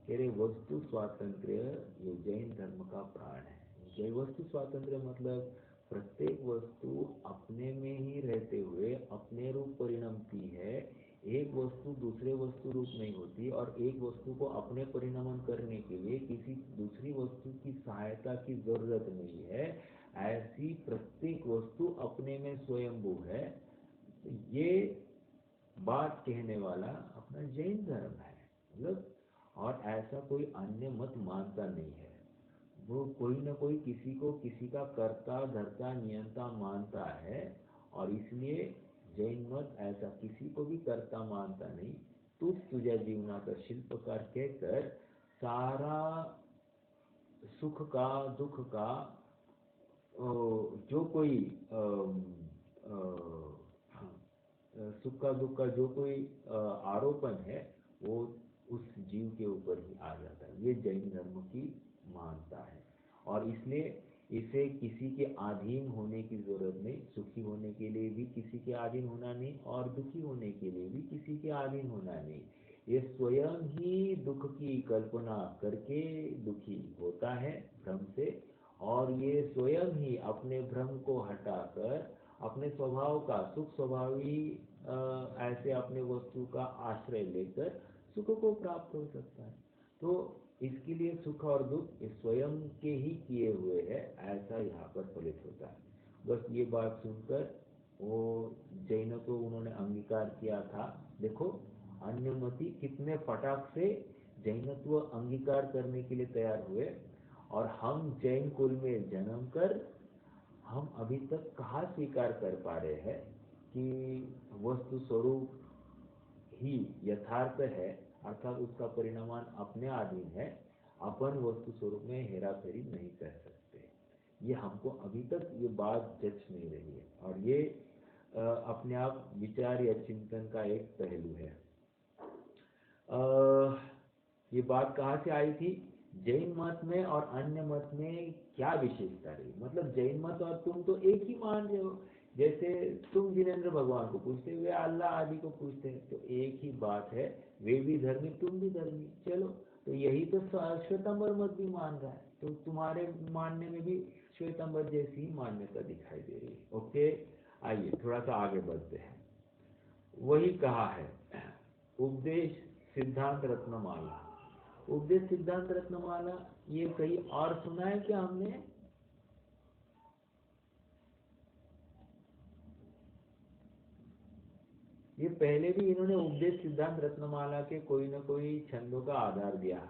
कह रहे वस्तु स्वातंत्र्य ये जैन धर्म का प्राण है। जैन वस्तु स्वातंत्र्य मतलब प्रत्येक वस्तु अपने में ही रहते हुए अपने रूप परिणमती है। एक वस्तु दूसरे वस्तु रूप नहीं होती, और एक वस्तु को अपने परिणमन करने के लिए किसी दूसरी वस्तु की सहायता की जरूरत नहीं है। ऐसी प्रत्येक वस्तु अपने में स्वयंभू है। ये बात कहने वाला अपना जैन धर्म है, मतलब। और ऐसा कोई अन्य मत मानता नहीं है। वो कोई ना कोई किसी को किसी का कर्ता धर्ता नियंता मानता है, और इसलिए जैन मत ऐसा किसी को भी कर्ता मानता नहीं। तुझ्या जीवनाचा शिल्पकार कहकर सारा सुख का दुख का जो कोई सुख का दुख का जो कोई आरोपण है वो उस जीव के ऊपर ही आ जाता है। ये जैन धर्म की मानता है, और इसलिए इसे किसी के अधीन होने की जरूरत नहीं। सुखी होने के लिए भी किसी के अधीन होना नहीं, और दुखी होने के लिए भी किसी के अधीन होना नहीं। ये स्वयं ही दुख की कल्पना करके दुखी होता है भ्रम से, और ये स्वयं ही अपने भ्रम को हटाकर अपने स्वभाव का सुख स्वभावी ऐसे अपने वस्तु का आश्रय लेकर सुख को प्राप्त हो सकता है। तो इसके लिए सुख और दुख ये स्वयं के ही किए हुए है, ऐसा यहाँ पर फलित होता है। बस ये बात सुनकर वो जैन को उन्होंने अंगीकार किया था। देखो अन्यमति कितने फटाक से जैनत्व अंगीकार करने के लिए तैयार हुए, और हम जैन कुल में जन्म कर हम अभी तक कहाँ स्वीकार कर पा रहे हैं कि वस्तु स्वरूप ही यथार्थ है, अर्थात उसका परिणामान अपने अधीन है। अपन वस्तु स्वरूप में हेरा फेरी नहीं कर सकते। ये हमको अभी तक ये बात जच नहीं रही है, और ये अपने आप विचार या चिंतन का एक पहलू है। ये बात कहाँ से आई थी? जैन मत में और अन्य मत में क्या विशेषता रही? मतलब जैन मत और तुम तो एक ही मान रहे हो। जैसे तुम जिनेंद्र भगवान को पूछते हुए अल्लाह आदि को पूछते हैं, तो एक ही बात है, वे भी धर्मी तुम भी धर्मी। चलो, तो यही तो श्वेतांबर मत भी मान रहा है, तो तुम्हारे मानने में भी श्वेतांबर जैसी ही मान्यता दिखाई दे रही है। ओके, आइए थोड़ा सा आगे बढ़ते हैं। वही कहा है उपदेश सिद्धांत रत्नमाला। उपदेश सिद्धांत रत्नमाला ये कहीं और सुना है क्या हमने? ये पहले भी इन्होंने उपदेश सिद्धांत रत्नमाला के कोई न कोई छंदों का आधार दिया।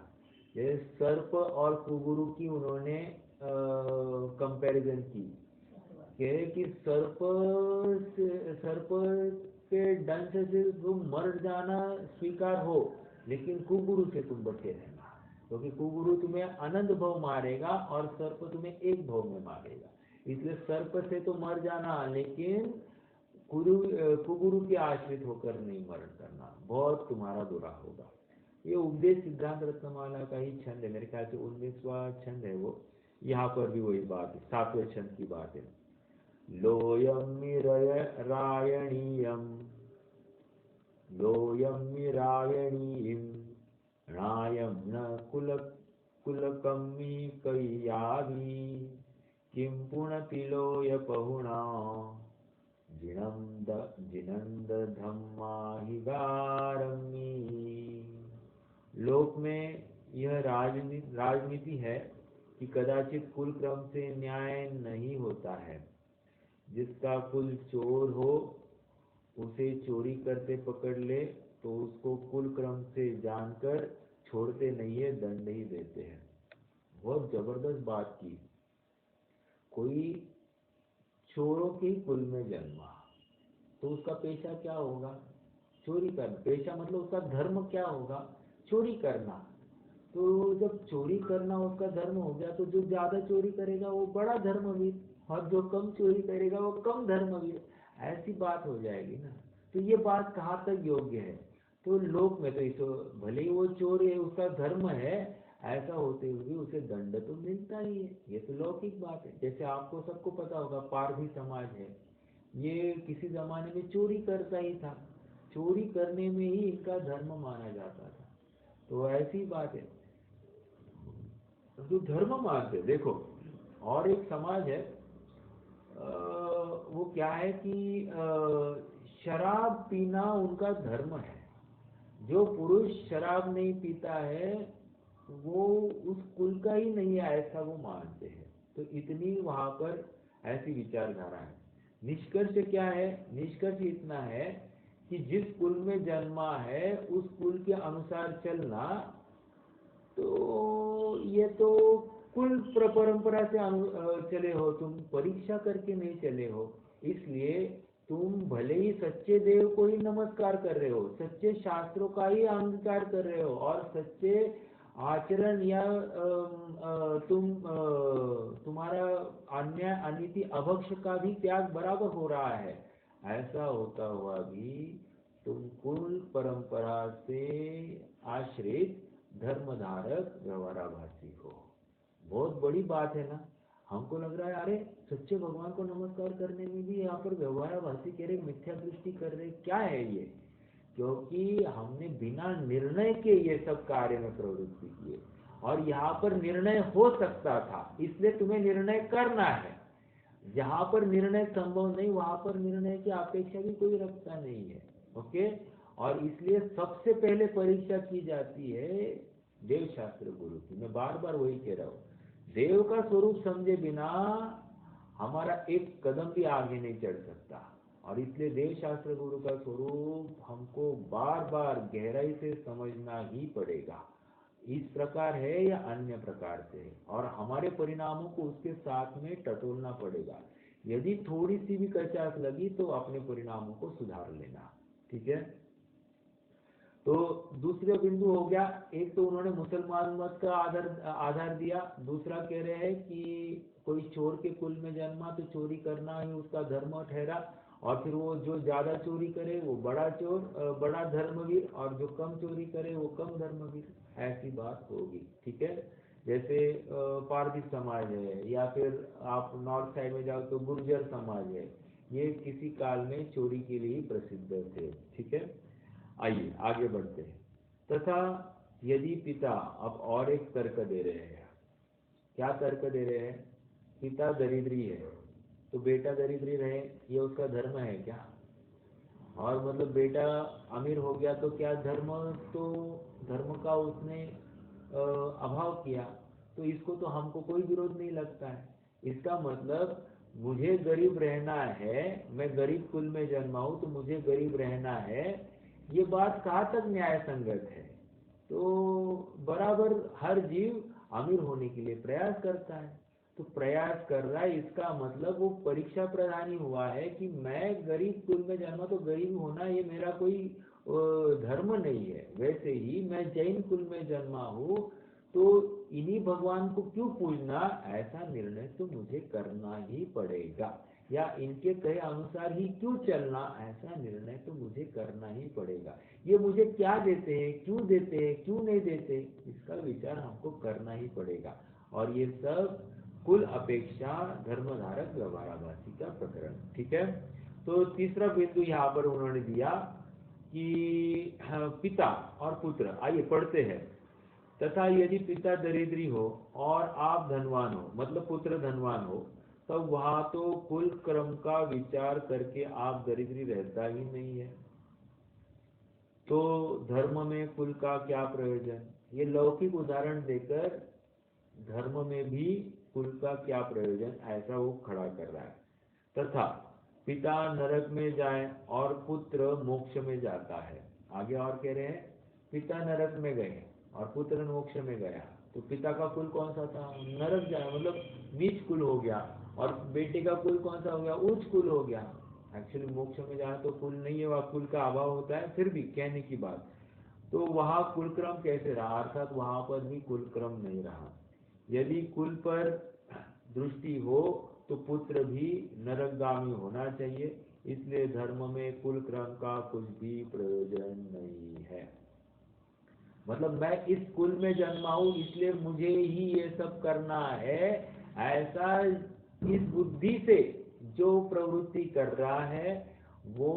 जैसे सर्प और कुगुरु की उन्होंने कंपैरिजन की, कहे कि सर्प के डंक से तुम मर जाना स्वीकार हो, लेकिन कुगुरु से तुम बचे रहना, क्योंकि कुगुरु तुम्हें अनंत भव मारेगा और सर्प तुम्हें एक भव में मारेगा। इसलिए सर्प से तो मर जाना, लेकिन कुगुरु के आश्रित होकर नहीं मरण करना, बहुत तुम्हारा बुरा होगा। ये उपदेश सिद्धांत रत्नमाला का ही छंद है, मेरे ख्याल से 19वां छंद है वो। यहाँ पर भी वही बात है, 7वें छंद की बात है। लोयम रायणीयम नायम न कुलकम्मी कैयावी किम पुनति लोय पहुना जिनंद धम्मा ही गारमी। लोक में यह राजनीति है कि कदाचित कुल क्रम से न्याय नहीं होता है। जिसका कुल चोर हो उसे चोरी करते पकड़ ले तो उसको कुल क्रम से जानकर छोड़ते नहीं है, दंड ही देते हैं। बहुत जबरदस्त बात की। कोई चोरों के कुल में जन्मा तो उसका पेशा क्या होगा? चोरी करना। पेशा मतलब उसका धर्म क्या होगा? चोरी करना। तो जब चोरी करना उसका धर्म हो गया, तो जो ज्यादा चोरी करेगा वो बड़ा धर्मवीर, और जो कम चोरी करेगा वो कम धर्मवीर, ऐसी बात हो जाएगी ना। तो ये बात कहाँ तक योग्य है? तो लोक में तो इसको भले ही वो चोर है, उसका धर्म है, ऐसा होते हुए भी उसे दंड तो मिलता ही है। ये तो लौकिक बात है। जैसे आपको सबको पता होगा, पारधी समाज है, ये किसी जमाने में चोरी करता ही था, चोरी करने में ही इनका धर्म माना जाता था। तो ऐसी बात है, जो धर्म मानते देखो। और एक समाज है, वो क्या है कि शराब पीना उनका धर्म है। जो पुरुष शराब नहीं पीता है वो उस कुल का ही नहीं है, ऐसा वो मानते हैं। तो इतनी वहां पर ऐसी विचारधारा है। निष्कर्ष क्या है? निष्कर्ष इतना है कि जिस कुल में जन्मा है उस कुल के अनुसार चलना, तो ये तो कुल परंपरा से चले हो, तुम परीक्षा करके नहीं चले हो। इसलिए तुम भले ही सच्चे देव को ही नमस्कार कर रहे हो, सच्चे शास्त्रों का ही अंगीकार कर रहे हो, और सच्चे आचरण या तुम्हारा अन्याय अनिति अभक्ष का भी त्याग बराबर हो रहा है। ऐसा होता हुआ भी तुम कुल परंपरा से आश्रित धर्मधारक व्यवहाराभासी हो। बहुत बड़ी बात है ना। हमको लग रहा है अरे सच्चे भगवान को नमस्कार करने में भी यहाँ पर व्यवहाराभासी कह रहे, मिथ्या दृष्टि कर रहे, क्या है ये? क्योंकि हमने बिना निर्णय के ये सब कार्य में प्रवृत्ति किए, और यहाँ पर निर्णय हो सकता था, इसलिए तुम्हें निर्णय करना है। जहाँ पर निर्णय संभव नहीं वहां पर निर्णय की अपेक्षा भी कोई रखता नहीं है। ओके। और इसलिए सबसे पहले परीक्षा की जाती है देव शास्त्र गुरु की। मैं बार बार वही कह रहा हूँ, देव का स्वरूप समझे बिना हमारा एक कदम भी आगे नहीं चढ़ सकता। और इसलिए देव शास्त्र गुरु का स्वरूप हमको बार बार गहराई से समझना ही पड़ेगा। इस प्रकार है या अन्य प्रकार से है, और हमारे परिणामों को उसके साथ में टटोलना पड़ेगा। यदि थोड़ी सी भी कचास लगी तो अपने परिणामों को सुधार लेना। ठीक है। तो दूसरा बिंदु हो गया, एक तो उन्होंने मुसलमान मत का आधार दिया। दूसरा कह रहे हैं कि कोई चोर के कुल में जन्मा तो चोरी करना ही उसका धर्म ठहरा, और फिर वो जो ज्यादा चोरी करे वो बड़ा चोर, बड़ा धर्मवीर, और जो कम चोरी करे वो कम धर्मवीर, ऐसी बात होगी। ठीक है। जैसे पारधी समाज है, या फिर आप नॉर्थ साइड में जाओ तो गुर्जर समाज है, ये किसी काल में चोरी के लिए प्रसिद्ध थे। ठीक है। आइए आगे बढ़ते हैं। तथा यदि पिता, अब और एक तर्क दे रहे हैं। क्या तर्क दे रहे हैं? पिता दरिद्री है तो बेटा दरिद्री रहे, ये उसका धर्म है क्या? और मतलब बेटा अमीर हो गया तो क्या धर्म, तो धर्म का उसने अभाव किया, तो इसको तो हमको कोई विरोध नहीं लगता है। इसका मतलब मुझे गरीब रहना है, मैं गरीब कुल में जन्मा हूं तो मुझे गरीब रहना है, ये बात कहाँ तक न्याय संगत है? तो बराबर हर जीव अमीर होने के लिए प्रयास करता है, तो प्रयास कर रहा है, इसका मतलब वो परीक्षा प्रधान ही हुआ है कि मैं गरीब कुल में जन्मा तो गरीब होना ये मेरा कोई धर्म नहीं है। वैसे ही मैं जैन कुल में जन्मा हूँ तो इन्हीं भगवान को क्यों पूजना, ऐसा निर्णय तो मुझे करना ही पड़ेगा, या इनके कहे अनुसार ही क्यों चलना, ऐसा निर्णय तो मुझे करना ही पड़ेगा। ये मुझे क्या देते हैं, क्यों देते हैं, क्यों नहीं देते, इसका विचार हमको करना ही पड़ेगा। और ये सब कुल अपेक्षा धर्मधारक व्यवहाराभासी का प्रकरण। ठीक है। तो तीसरा बिंदु यहाँ पर उन्होंने दिया कि पिता और पुत्र। आइए पढ़ते हैं। तथा यदि पिता दरिद्री हो और आप धनवान हो, मतलब पुत्र धनवान हो, तब वहां तो कुल क्रम का विचार करके आप दरिद्री रहता ही नहीं है, तो धर्म में कुल का क्या प्रयोजन? ये लौकिक उदाहरण देकर धर्म में भी कुल का क्या प्रयोजन, ऐसा वो खड़ा कर रहा है। तथा पिता नरक में जाए और पुत्र मोक्ष में जाता है। आगे और कह रहे हैं, पिता नरक में गए और पुत्र मोक्ष में गया, तो पिता का कुल कौन सा था? नरक जाए, मतलब नीच कुल हो गया, और बेटे का कुल कौन सा हो गया? उच्च कुल हो गया। एक्चुअली मोक्ष में जाए तो कुल नहीं है, वह कुल का अभाव होता है, फिर भी कहने की बात। तो वहां कुल क्रम कैसे रहा? अर्थात वहां पर भी कुल क्रम नहीं रहा। यदि कुल पर दृष्टि हो तो पुत्र भी नरकगामी होना चाहिए। इसलिए धर्म में कुल क्रम का कुछ भी प्रयोजन नहीं है। मतलब मैं इस कुल में जन्मा हूं इसलिए मुझे ही ये सब करना है, ऐसा इस बुद्धि से जो प्रवृत्ति कर रहा है वो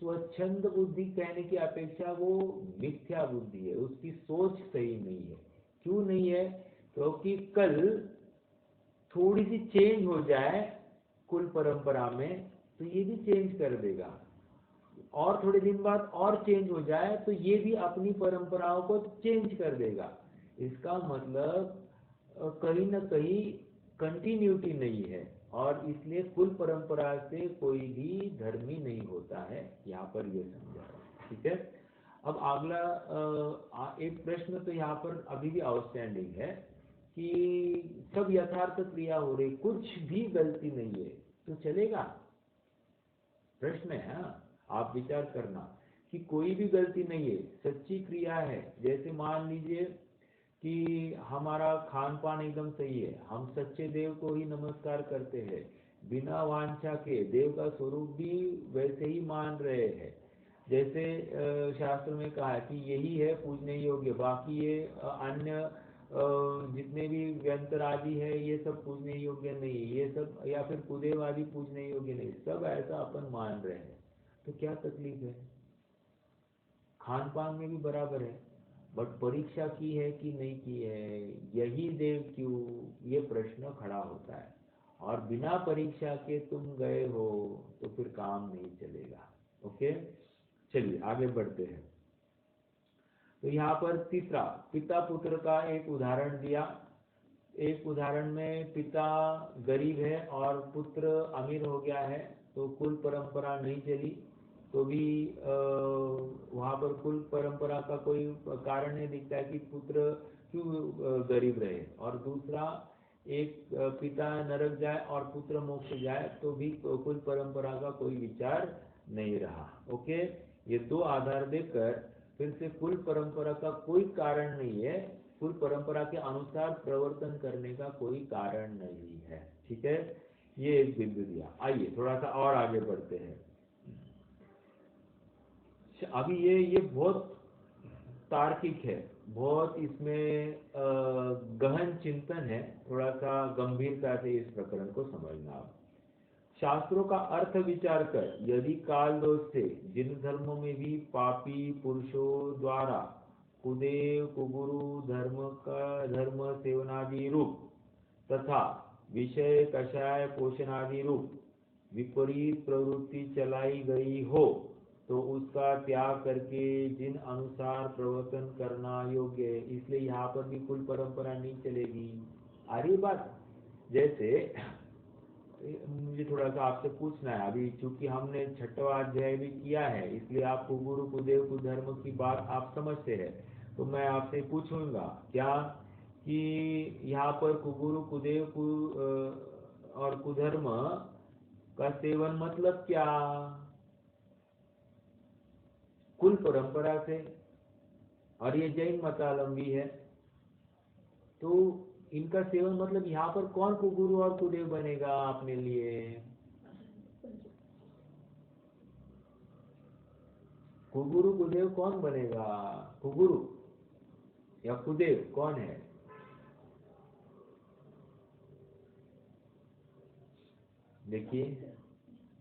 स्वच्छंद बुद्धि कहने की अपेक्षा वो मिथ्या बुद्धि है, उसकी सोच सही नहीं है। क्यों नहीं है? क्योंकि कल थोड़ी सी चेंज हो जाए कुल परंपरा में तो ये भी चेंज कर देगा, और थोड़े दिन बाद और चेंज हो जाए तो ये भी अपनी परंपराओं को चेंज कर देगा। इसका मतलब कहीं ना कहीं कंटिन्यूटी नहीं है, और इसलिए कुल परंपरा से कोई भी धर्मी नहीं होता है, यहाँ पर ये समझा है। ठीक है। अब अगला एक प्रश्न तो यहाँ पर अभी भी आउटस्टैंडिंग है कि सब यथार्थ क्रिया हो रही, कुछ भी गलती नहीं है तो चलेगा? प्रश्न है। हाँ, आप विचार करना कि कोई भी गलती नहीं है, सच्ची क्रिया है। जैसे मान लीजिए कि हमारा खान पान एकदम सही है, हम सच्चे देव को ही नमस्कार करते हैं, बिना वांछा के देव का स्वरूप भी वैसे ही मान रहे हैं जैसे शास्त्र में कहा है कि यही है पूजने योग्य, बाकी ये अन्य जितने भी व्यंतर आदि है ये सब पूजने योग्य नहीं, ये सब या फिर कुदेव आदि पूजने योग्य नहीं, सब ऐसा अपन मान रहे हैं। तो क्या तकलीफ है? खान पान में भी बराबर है, बट परीक्षा की है कि नहीं की है, यही देव क्यों, ये प्रश्न खड़ा होता है। और बिना परीक्षा के तुम गए हो तो फिर काम नहीं चलेगा। ओके, चलिए आगे बढ़ते हैं। तो यहाँ पर तीसरा, पिता पुत्र का एक उदाहरण दिया। एक उदाहरण में पिता गरीब है और पुत्र अमीर हो गया है, तो कुल परंपरा नहीं चली, तो भी वहाँ पर कुल परंपरा का कोई कारण नहीं दिखता है कि पुत्र क्यों गरीब रहे। और दूसरा, एक पिता नरक जाए और पुत्र मोक्ष जाए तो भी कुल परंपरा का कोई विचार नहीं रहा। ओके, ये दो आधार देकर फिर से कुल परंपरा का कोई कारण नहीं है, कुल परंपरा के अनुसार प्रवर्तन करने का कोई कारण नहीं है। ठीक है, ये एक बिंदु दिया। आइए थोड़ा सा और आगे बढ़ते हैं। अभी ये बहुत तार्किक है, बहुत इसमें गहन चिंतन है, थोड़ा सा गंभीरता से इस प्रकरण को समझना। आप शास्त्रों का अर्थ विचार कर यदि काल दोष से जिन धर्मों में भी पापी पुरुषों द्वारा कुदेव कुगुरु धर्म सेवनादि रूप तथा विषय कषाय पोषणादि रूप विपरीत प्रवृत्ति चलाई गई हो तो उसका त्याग करके जिन अनुसार प्रवर्तन करना योग्य है। इसलिए यहाँ पर भी कुल परंपरा नहीं चलेगी। आ रही बात? जैसे मुझे थोड़ा सा आपसे पूछना है, अभी चूंकि हमने छठवां अध्याय भी किया है इसलिए आप कुगुरु कुदेव कुधर्म की बात आप समझते हैं, तो मैं आपसे पूछूंगा क्या कि यहाँ पर कुगुरु कुदेव और कुधर्म का सेवन मतलब क्या? कुल परंपरा से, और ये जैन मतावलंबी है, तो इनका सेवन मतलब यहाँ पर कौन कुगुरु और कुदेव बनेगा अपने लिए? कुगुरु कुदेव कौन बनेगा? कुगुरु या कुदेव कौन है? देखिए,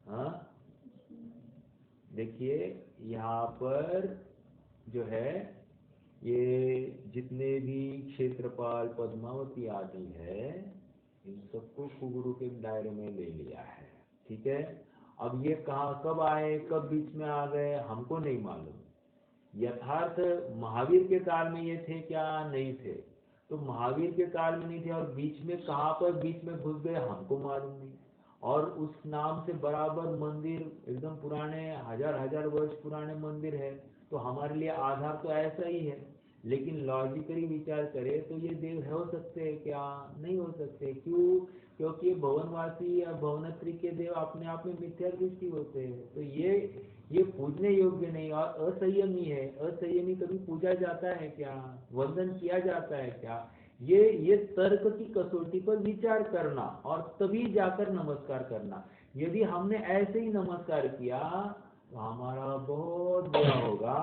हाँ देखिए यहाँ पर जो है ये जितने भी क्षेत्रपाल पद्मावती आदि है इन सबको कुगुरु के दायरे में ले लिया है। ठीक है, अब ये कहाँ कब आए कब बीच में आ गए हमको नहीं मालूम। यथार्थ महावीर के काल में ये थे क्या? नहीं थे। तो महावीर के काल में नहीं थे और बीच में कहाँ पर बीच में घुस गए हमको मालूम नहीं। और उस नाम से बराबर मंदिर एकदम पुराने हजार हजार वर्ष पुराने मंदिर है, तो हमारे लिए आधार तो ऐसा ही है। लेकिन लॉजिकली विचार करें तो ये देव हो सकते हैं क्या? नहीं हो सकते। क्यों? क्योंकि ये भवनवासी या भवनत्री के देव अपने आप में मिथ्या दृष्टि होते हैं, तो ये पूजने योग्य नहीं और असंयमी है। असंयमी कभी पूजा जाता है क्या? वंदन किया जाता है क्या? ये तर्क की कसौटी पर विचार करना और तभी जाकर नमस्कार करना। यदि हमने ऐसे ही नमस्कार किया तो हमारा बहुत बुरा होगा।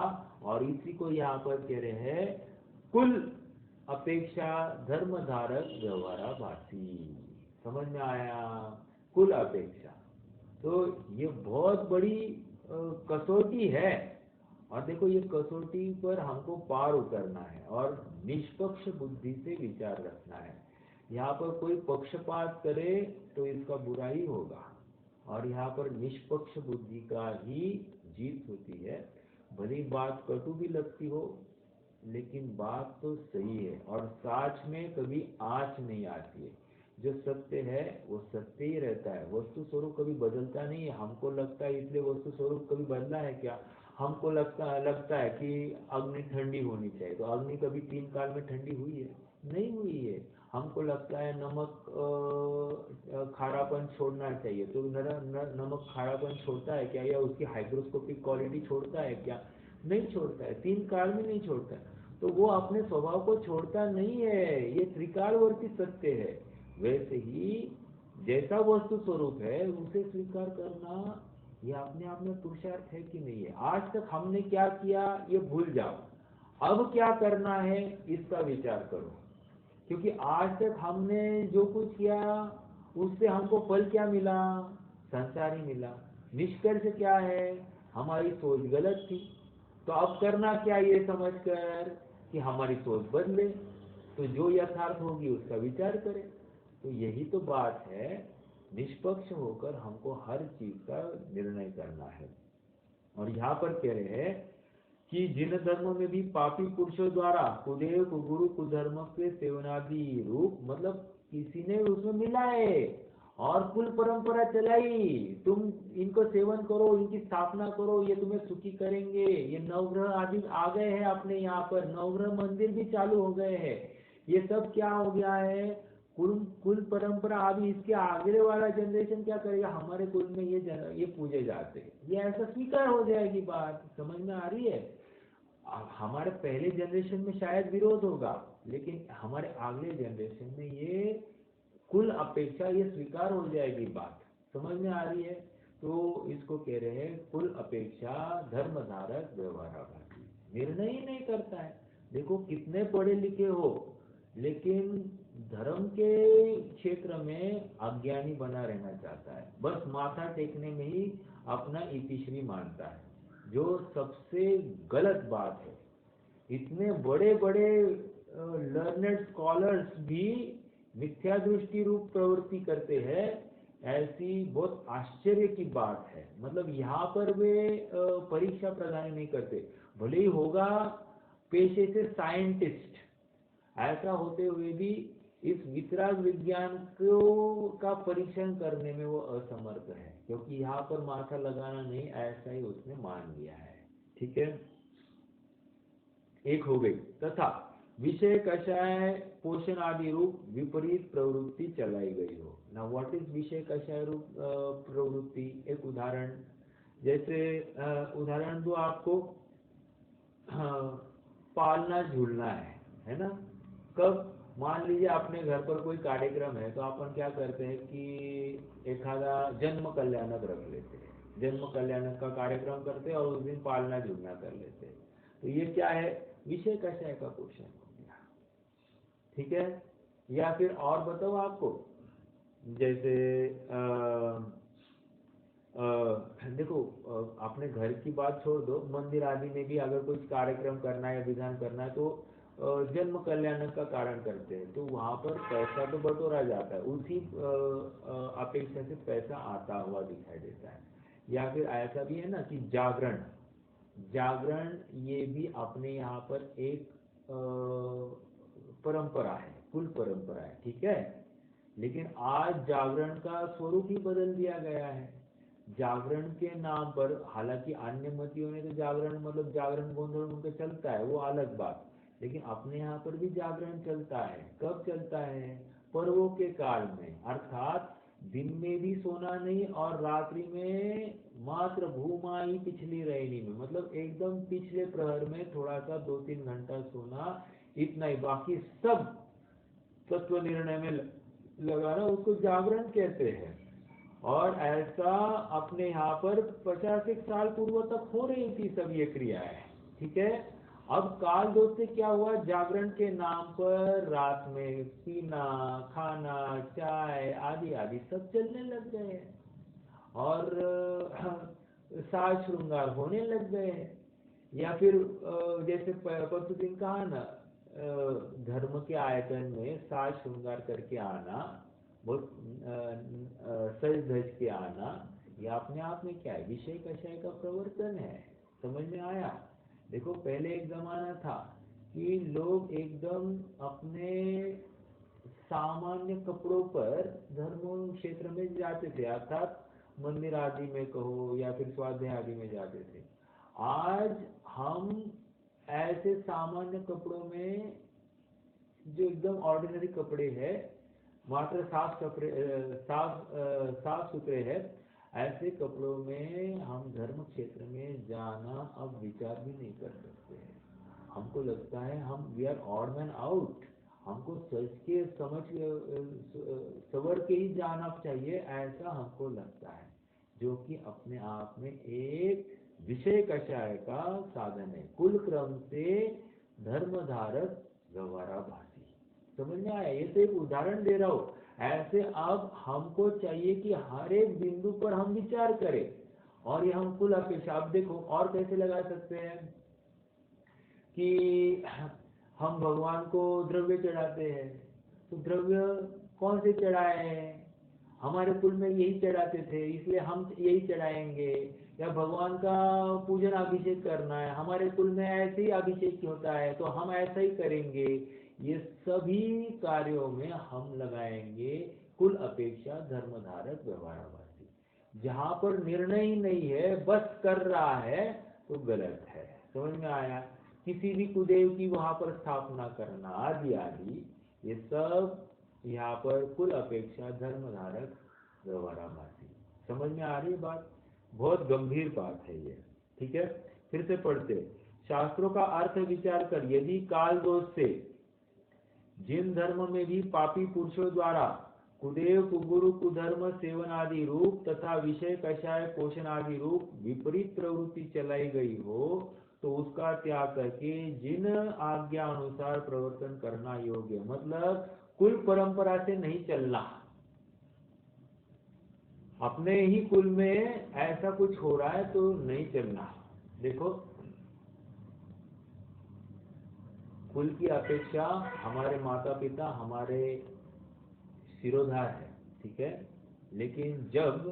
और इसी को यहाँ पर कह रहे हैं कुल अपेक्षा धर्म धारक व्यवहाराभासी। समझ में आया? कुल अपेक्षा तो ये बहुत बड़ी कसौटी है। और देखो ये कसौटी पर हमको पार उतरना है और निष्पक्ष बुद्धि से विचार रखना है। यहाँ पर कोई पक्षपात करे तो इसका बुरा ही होगा। और यहाँ पर निष्पक्ष बुद्धि का ही जीत होती है। भली बात कटु भी लगती हो लेकिन बात तो सही है। और साच में कभी आँच नहीं आती है। जो सत्य है वो सत्य ही रहता है। वस्तु स्वरूप कभी बदलता नहीं है। हमको लगता है इसलिए वस्तु स्वरूप कभी बदला है क्या? हमको लगता है कि अग्नि ठंडी होनी चाहिए, तो अग्नि कभी 3 काल में ठंडी हुई है? नहीं हुई है। हमको लगता है नमक खारापन छोड़ना चाहिए, तो नमक खारापन छोड़ता है क्या? या उसकी हाइग्रोस्कोपिक क्वालिटी छोड़ता है क्या? नहीं छोड़ता है। 3 काल में नहीं छोड़ता है। तो वो अपने स्वभाव को छोड़ता नहीं है। ये त्रिकालवर्ती सत्य है। वैसे ही जैसा वस्तु स्वरूप है उसे स्वीकार करना ये अपने आप में पुरुषार्थ है कि नहीं है? आज तक हमने क्या किया ये भूल जाओ, अब क्या करना है इसका विचार करो। क्योंकि आज तक हमने जो कुछ किया उससे हमको फल क्या मिला? संसार ही मिला। निष्कर्ष क्या है? हमारी सोच गलत थी। तो अब करना क्या ये समझकर कि हमारी सोच बदले, तो जो यथार्थ होगी उसका विचार करें। तो यही तो बात है। निष्पक्ष होकर हमको हर चीज का निर्णय करना है। और यहाँ पर कह रहे हैं कि जिन धर्मों में भी पापी पुरुषों द्वारा कुदेव कुगुरु कुधर्म के सेवनादि रूप, मतलब किसी ने उसमें मिलाए और कुल परंपरा चलाई, तुम इनको सेवन करो, इनकी स्थापना करो, ये तुम्हें सुखी करेंगे। ये नवग्रह आदि आ गए हैं अपने यहाँ पर, नवग्रह मंदिर भी चालू हो गए हैं। ये सब क्या हो गया है? कुल परंपरा। अभी इसके आगे वाला जनरेशन क्या करेगा? हमारे कुल में ये पूजे जाते हैं, ये ऐसा स्वीकार हो जाएगी। बात समझ में आ रही है? हमारे पहले जनरेशन में शायद विरोध होगा, लेकिन हमारे अगले जनरेशन में ये कुल अपेक्षा ये स्वीकार हो जाएगी। बात समझ में आ रही है? तो इसको कह रहे हैं कुल अपेक्षा धर्म धारक व्यवहाराभासी। निर्णय ही नहीं करता है। देखो कितने पढ़े लिखे हो लेकिन धर्म के क्षेत्र में अज्ञानी बना रहना चाहता है। बस माथा टेकने में ही अपना इतिश्री मानता है, जो सबसे गलत बात है। इतने बड़े बड़े लर्नेड स्कॉलर्स भी मिथ्या दृष्टि रूप प्रवृत्ति करते हैं। ऐसी बहुत आश्चर्य की बात है। मतलब यहाँ पर वे परीक्षा प्रदान नहीं करते। भले ही होगा पेशे से साइंटिस्ट, ऐसा होते हुए भी इस वितराग विज्ञान को का परीक्षण करने में वो असमर्थ है, क्योंकि यहाँ पर माथा लगाना नहीं, ऐसा ही उसने मान लिया है। ठीक है, एक हो गई। तथा विषय कषाय पोषण आदि रूप विपरीत प्रवृत्ति चलाई गई हो। ना व्हाट इज विषय कषाय रूप प्रवृत्ति? एक उदाहरण, जैसे उदाहरण दो आपको। पालना झूलना है ना? कब? मान लीजिए अपने घर पर कोई कार्यक्रम है तो अपन क्या करते हैं कि एखादा जन्म कल्याणक रख लेते हैं, जन्म कल्याणक का कार्यक्रम करते हैं और उस दिन पालना झूलना कर लेते हैं। तो ये क्या है? विषय कषाय का पोषण हो गया। ठीक है? या फिर और बताओ आपको, जैसे देखो अपने घर की बात छोड़ दो, मंदिर आदि में भी अगर कुछ कार्यक्रम करना है या विधान करना है तो जन्म कल्याण का कारण करते हैं, तो वहाँ पर पैसा तो बटोरा जाता है, उसी अपेक्षा से पैसा आता हुआ दिखाई देता है। या फिर ऐसा भी है ना कि जागरण, जागरण ये भी अपने यहाँ पर एक परंपरा है, कुल परंपरा है। ठीक है, लेकिन आज जागरण का स्वरूप ही बदल दिया गया है। जागरण के नाम पर, हालांकि अन्य मतियों ने तो जागरण मतलब जागरण गोंधल उनका चलता है, वो अलग बात, लेकिन अपने यहाँ पर भी जागरण चलता है। कब चलता है? पर्वों के काल में, अर्थात दिन में भी सोना नहीं और रात्रि में मात्र भूमा ही पिछली रहनी में, मतलब एकदम पिछले प्रहर में थोड़ा सा 2-3 घंटा सोना, इतना ही। बाकी सब तत्व निर्णय में लगाना, उसको जागरण कहते हैं। और ऐसा अपने यहाँ पर 50 साल पूर्व तक हो रही थी सब ये क्रियाएं, ठीक है। अब काल दोष से क्या हुआ, जागरण के नाम पर रात में पीना, खाना, चाय आदि आदि सब चलने लग गए हैं, और साज श्रृंगार होने लग गए हैं। या फिर जैसे परसों दिन कहा ना, धर्म के आयतन में साज श्रृंगार करके आना, बहुत सज धज के आना, यह अपने आप में क्या है, विषय कषय का प्रवर्तन है। समझ में आया। देखो पहले एक जमाना था कि लोग एकदम अपने सामान्य कपड़ों पर धर्म क्षेत्र में जाते थे, अर्थात मंदिर आदि में कहो या फिर स्वाध्याय आदि में जाते थे। आज हम ऐसे सामान्य कपड़ों में, जो एकदम ऑर्डिनरी कपड़े हैं, मात्र साफ सुथरे हैं, ऐसे कपड़ों में हम धर्म क्षेत्र में जाना अब विचार भी नहीं कर सकते हैं। हमको लगता है हम we are odd man out, हमको सच के समझ सवर के ही जाना चाहिए, ऐसा हमको लगता है, जो कि अपने आप में एक विषय कषाय का साधन है। कुल क्रम से धर्मधारक व्यवहाराभासी। समझ में आया। ये तो एक उदाहरण दे रहा हूँ। ऐसे अब हमको चाहिए कि हर एक बिंदु पर हम विचार करें, और ये हम कुल अपेक्षा। अब देखो और कैसे लगा सकते हैं कि हम भगवान को द्रव्य चढ़ाते हैं, तो द्रव्य कौन से चढ़ाए हैं, हमारे कुल में यही चढ़ाते थे इसलिए हम यही चढ़ाएंगे। या भगवान का पूजन अभिषेक करना है, हमारे कुल में ऐसे ही अभिषेक होता है तो हम ऐसा ही करेंगे। ये सभी कार्यों में हम लगाएंगे कुल अपेक्षा धर्मधारक व्यवहाराभासी। जहाँ पर निर्णय ही नहीं है, बस कर रहा है, तो गलत है। समझ में आया। किसी भी कुदेव की वहां पर स्थापना करना आदि आदि, ये सब यहाँ पर कुल अपेक्षा धर्मधारक व्यवहाराभासी। समझ में आ रही है बात। बहुत गंभीर बात है ये, ठीक है। फिर से पढ़ते, शास्त्रों का अर्थ विचार कर, यदि काल दोष से जिन धर्म में भी पापी पुरुषों द्वारा कुदेव कुगुरु कुधर्म सेवन आदि रूप तथा विषय कषाय पोषण आदि रूप विपरीत प्रवृत्ति चलाई गई हो, तो उसका त्याग करके जिन आज्ञा अनुसार प्रवर्तन करना योग्य, मतलब कुल परंपरा से नहीं चलना। अपने ही कुल में ऐसा कुछ हो रहा है तो नहीं चलना। देखो कुल की अपेक्षा हमारे माता पिता हमारे सिरोधार है, ठीक है। लेकिन जब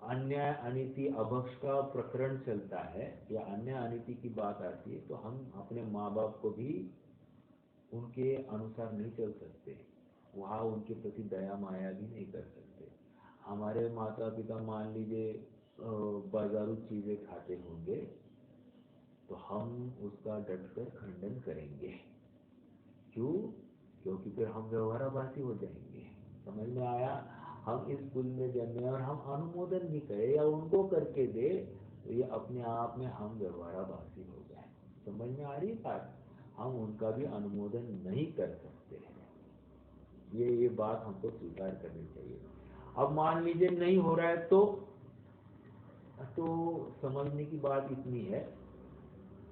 अन्याय अनीति अभक्ष का प्रकरण चलता है या अन्याय अनीति की बात आती है, तो हम अपने माँ बाप को भी उनके अनुसार नहीं चल सकते, वहाँ उनके प्रति दया माया भी नहीं कर सकते। हमारे माता पिता मान लीजिए बाजारू चीजें खाते होंगे, तो हम उसका डटकर खंडन करेंगे। क्यों? क्योंकि फिर हम व्यवहाराभासी हो जाएंगे। समझ में आया। हम इस कुल में जन्मे और हम अनुमोदन भी करें या उनको करके दे, तो ये अपने आप में हम व्यवहाराभासी हो गए। समझ में आ रही बात। हम उनका भी अनुमोदन नहीं कर सकते हैं। ये बात हमको स्वीकार करनी चाहिए। अब मान लीजिए नहीं हो रहा है, तो समझने की बात इतनी है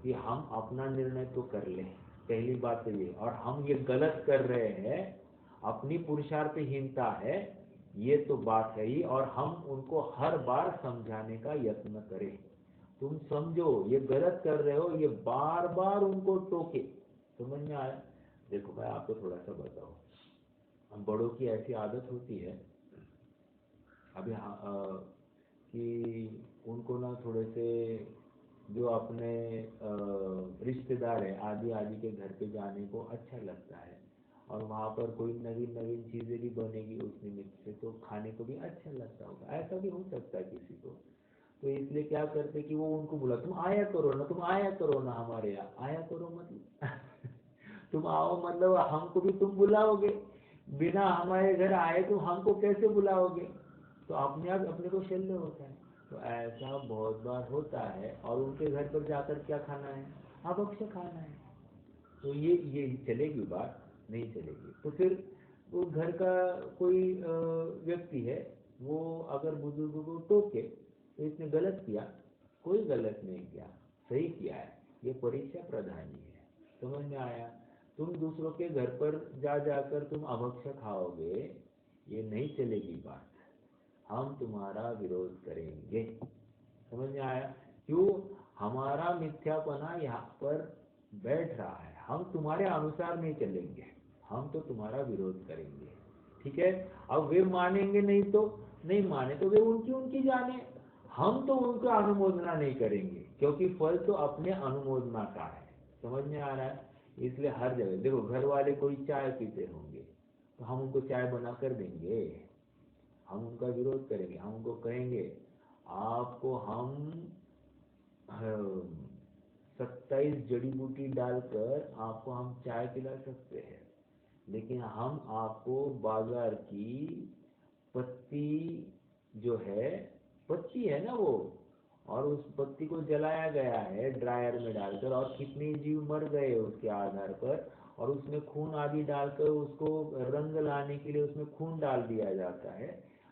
कि हम अपना निर्णय तो कर लें, पहली बात तो ये। और हम ये गलत कर रहे हैं, अपनी पुरुषार्थहीनता है, ये तो बात है ही। और हम उनको हर बार समझाने का यत्न करें, तुम समझो ये गलत कर रहे हो, ये बार बार उनको टोके। समझ में आया। देखो मैं आपको थोड़ा सा बताऊं, हम बड़ों की ऐसी आदत होती है अभी कि उनको ना थोड़े से जो अपने रिश्तेदार है आदि आदि के घर पे जाने को अच्छा लगता है, और वहाँ पर कोई नवीन नवीन चीज़ें भी बनेगी उस निमित्त से, तो खाने को भी अच्छा लगता होगा। ऐसा भी हो सकता है किसी को। तो इसलिए क्या करते कि वो उनको बुला, तुम आया करो ना, तुम आया करो ना हमारे यहाँ। आया करो मतलब तुम आओ मतलब हमको भी तुम बुलाओगे, बिना हमारे घर आए तो हमको कैसे बुलाओगे। तो अपने आप अपने को शल्य होता है। तो ऐसा बहुत बार होता है। और उनके घर पर जाकर क्या खाना है, अभक्ष्य खाना है। तो ये चलेगी बात? नहीं चलेगी। तो फिर वो घर का कोई व्यक्ति है, वो अगर बुजुर्ग को टोके तो इसने गलत किया? कोई गलत नहीं किया, सही किया है। ये परीक्षा प्रधानी है, समझ में आया? तुम दूसरों के घर पर जा जाकर तुम अभक्ष्य खाओगे, ये नहीं चलेगी बात। हम तुम्हारा विरोध करेंगे, समझ में आया? क्यों? हमारा मिथ्यापना यहाँ पर बैठ रहा है, हम तुम्हारे अनुसार नहीं चलेंगे, हम तो तुम्हारा विरोध करेंगे, ठीक है? अब वे मानेंगे नहीं तो नहीं माने तो वे उनकी उनकी जाने, हम तो उनका अनुमोदना नहीं करेंगे, क्योंकि फल तो अपने अनुमोदना का है, समझ में आ रहा है? इसलिए हर जगह देखो, घर वाले कोई चाय पीते होंगे तो हम उनको चाय बना कर देंगे? हम उनका विरोध करेंगे, हम उनको कहेंगे आपको हम 27 जड़ी बूटी डालकर आपको हम चाय पिला सकते हैं, लेकिन हम आपको बाजार की पत्ती जो है, पत्ती है ना वो, और उस पत्ती को जलाया गया है ड्रायर में डालकर, और कितने जीव मर गए उसके आधार पर, और उसमें खून आदि डालकर उसको रंग लाने के लिए उसमें खून डाल दिया जाता है।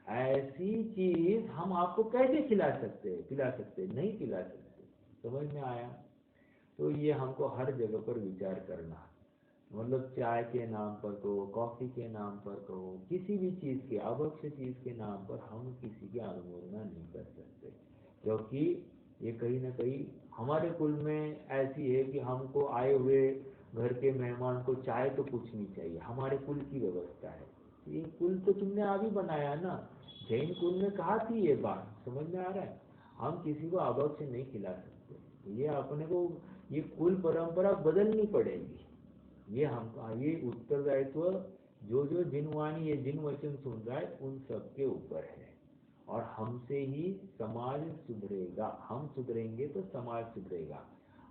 ऐसी चीज हम आपको कैसे खिला सकते हैं? पिला सकते हैं? नहीं पिला सकते, समझ में आया? तो ये हमको हर जगह पर विचार करना, मतलब चाय के नाम पर कहो, कॉफी के नाम पर कहो, किसी भी चीज के, अभक्ष्य चीज के नाम पर हम किसी की अनुमोदना नहीं कर सकते, क्योंकि ये कहीं ना कहीं हमारे कुल में ऐसी है कि हमको आए हुए घर के मेहमान को चाय तो पूछनी चाहिए, हमारे कुल की व्यवस्था है। ये कुल तो तुमने अभी बनाया ना, जैन कुल में कहा थी ये बात, समझ में आ रहा है? हम किसी को अभक्ष्य नहीं खिला सकते, ये अपने को ये कुल परंपरा बदलनी पड़ेगी। ये हमका ये उत्तरदायित्व जो जो जिन वाणी ये जिन वचन सुन रहा है उन सबके ऊपर है, और हमसे ही समाज सुधरेगा, हम सुधरेंगे तो समाज सुधरेगा।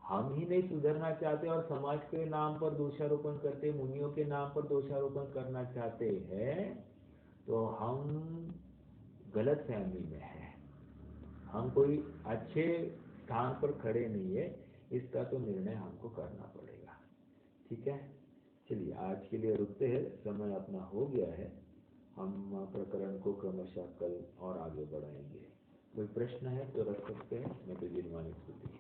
हम ही नहीं सुधरना चाहते और समाज के नाम पर दोषारोपण करते, मुनियों के नाम पर दोषारोपण करना चाहते हैं, तो हम गलत फहमी में है, हम कोई अच्छे स्थान पर खड़े नहीं है। इसका तो निर्णय हमको करना पड़ेगा, ठीक है? चलिए आज के लिए रुकते हैं, समय अपना हो गया है। हम प्रकरण को क्रमशः कल और आगे बढ़ाएंगे। कोई प्रश्न है तो रख सकते हैं, मैं तो जिनवानी स्तुति।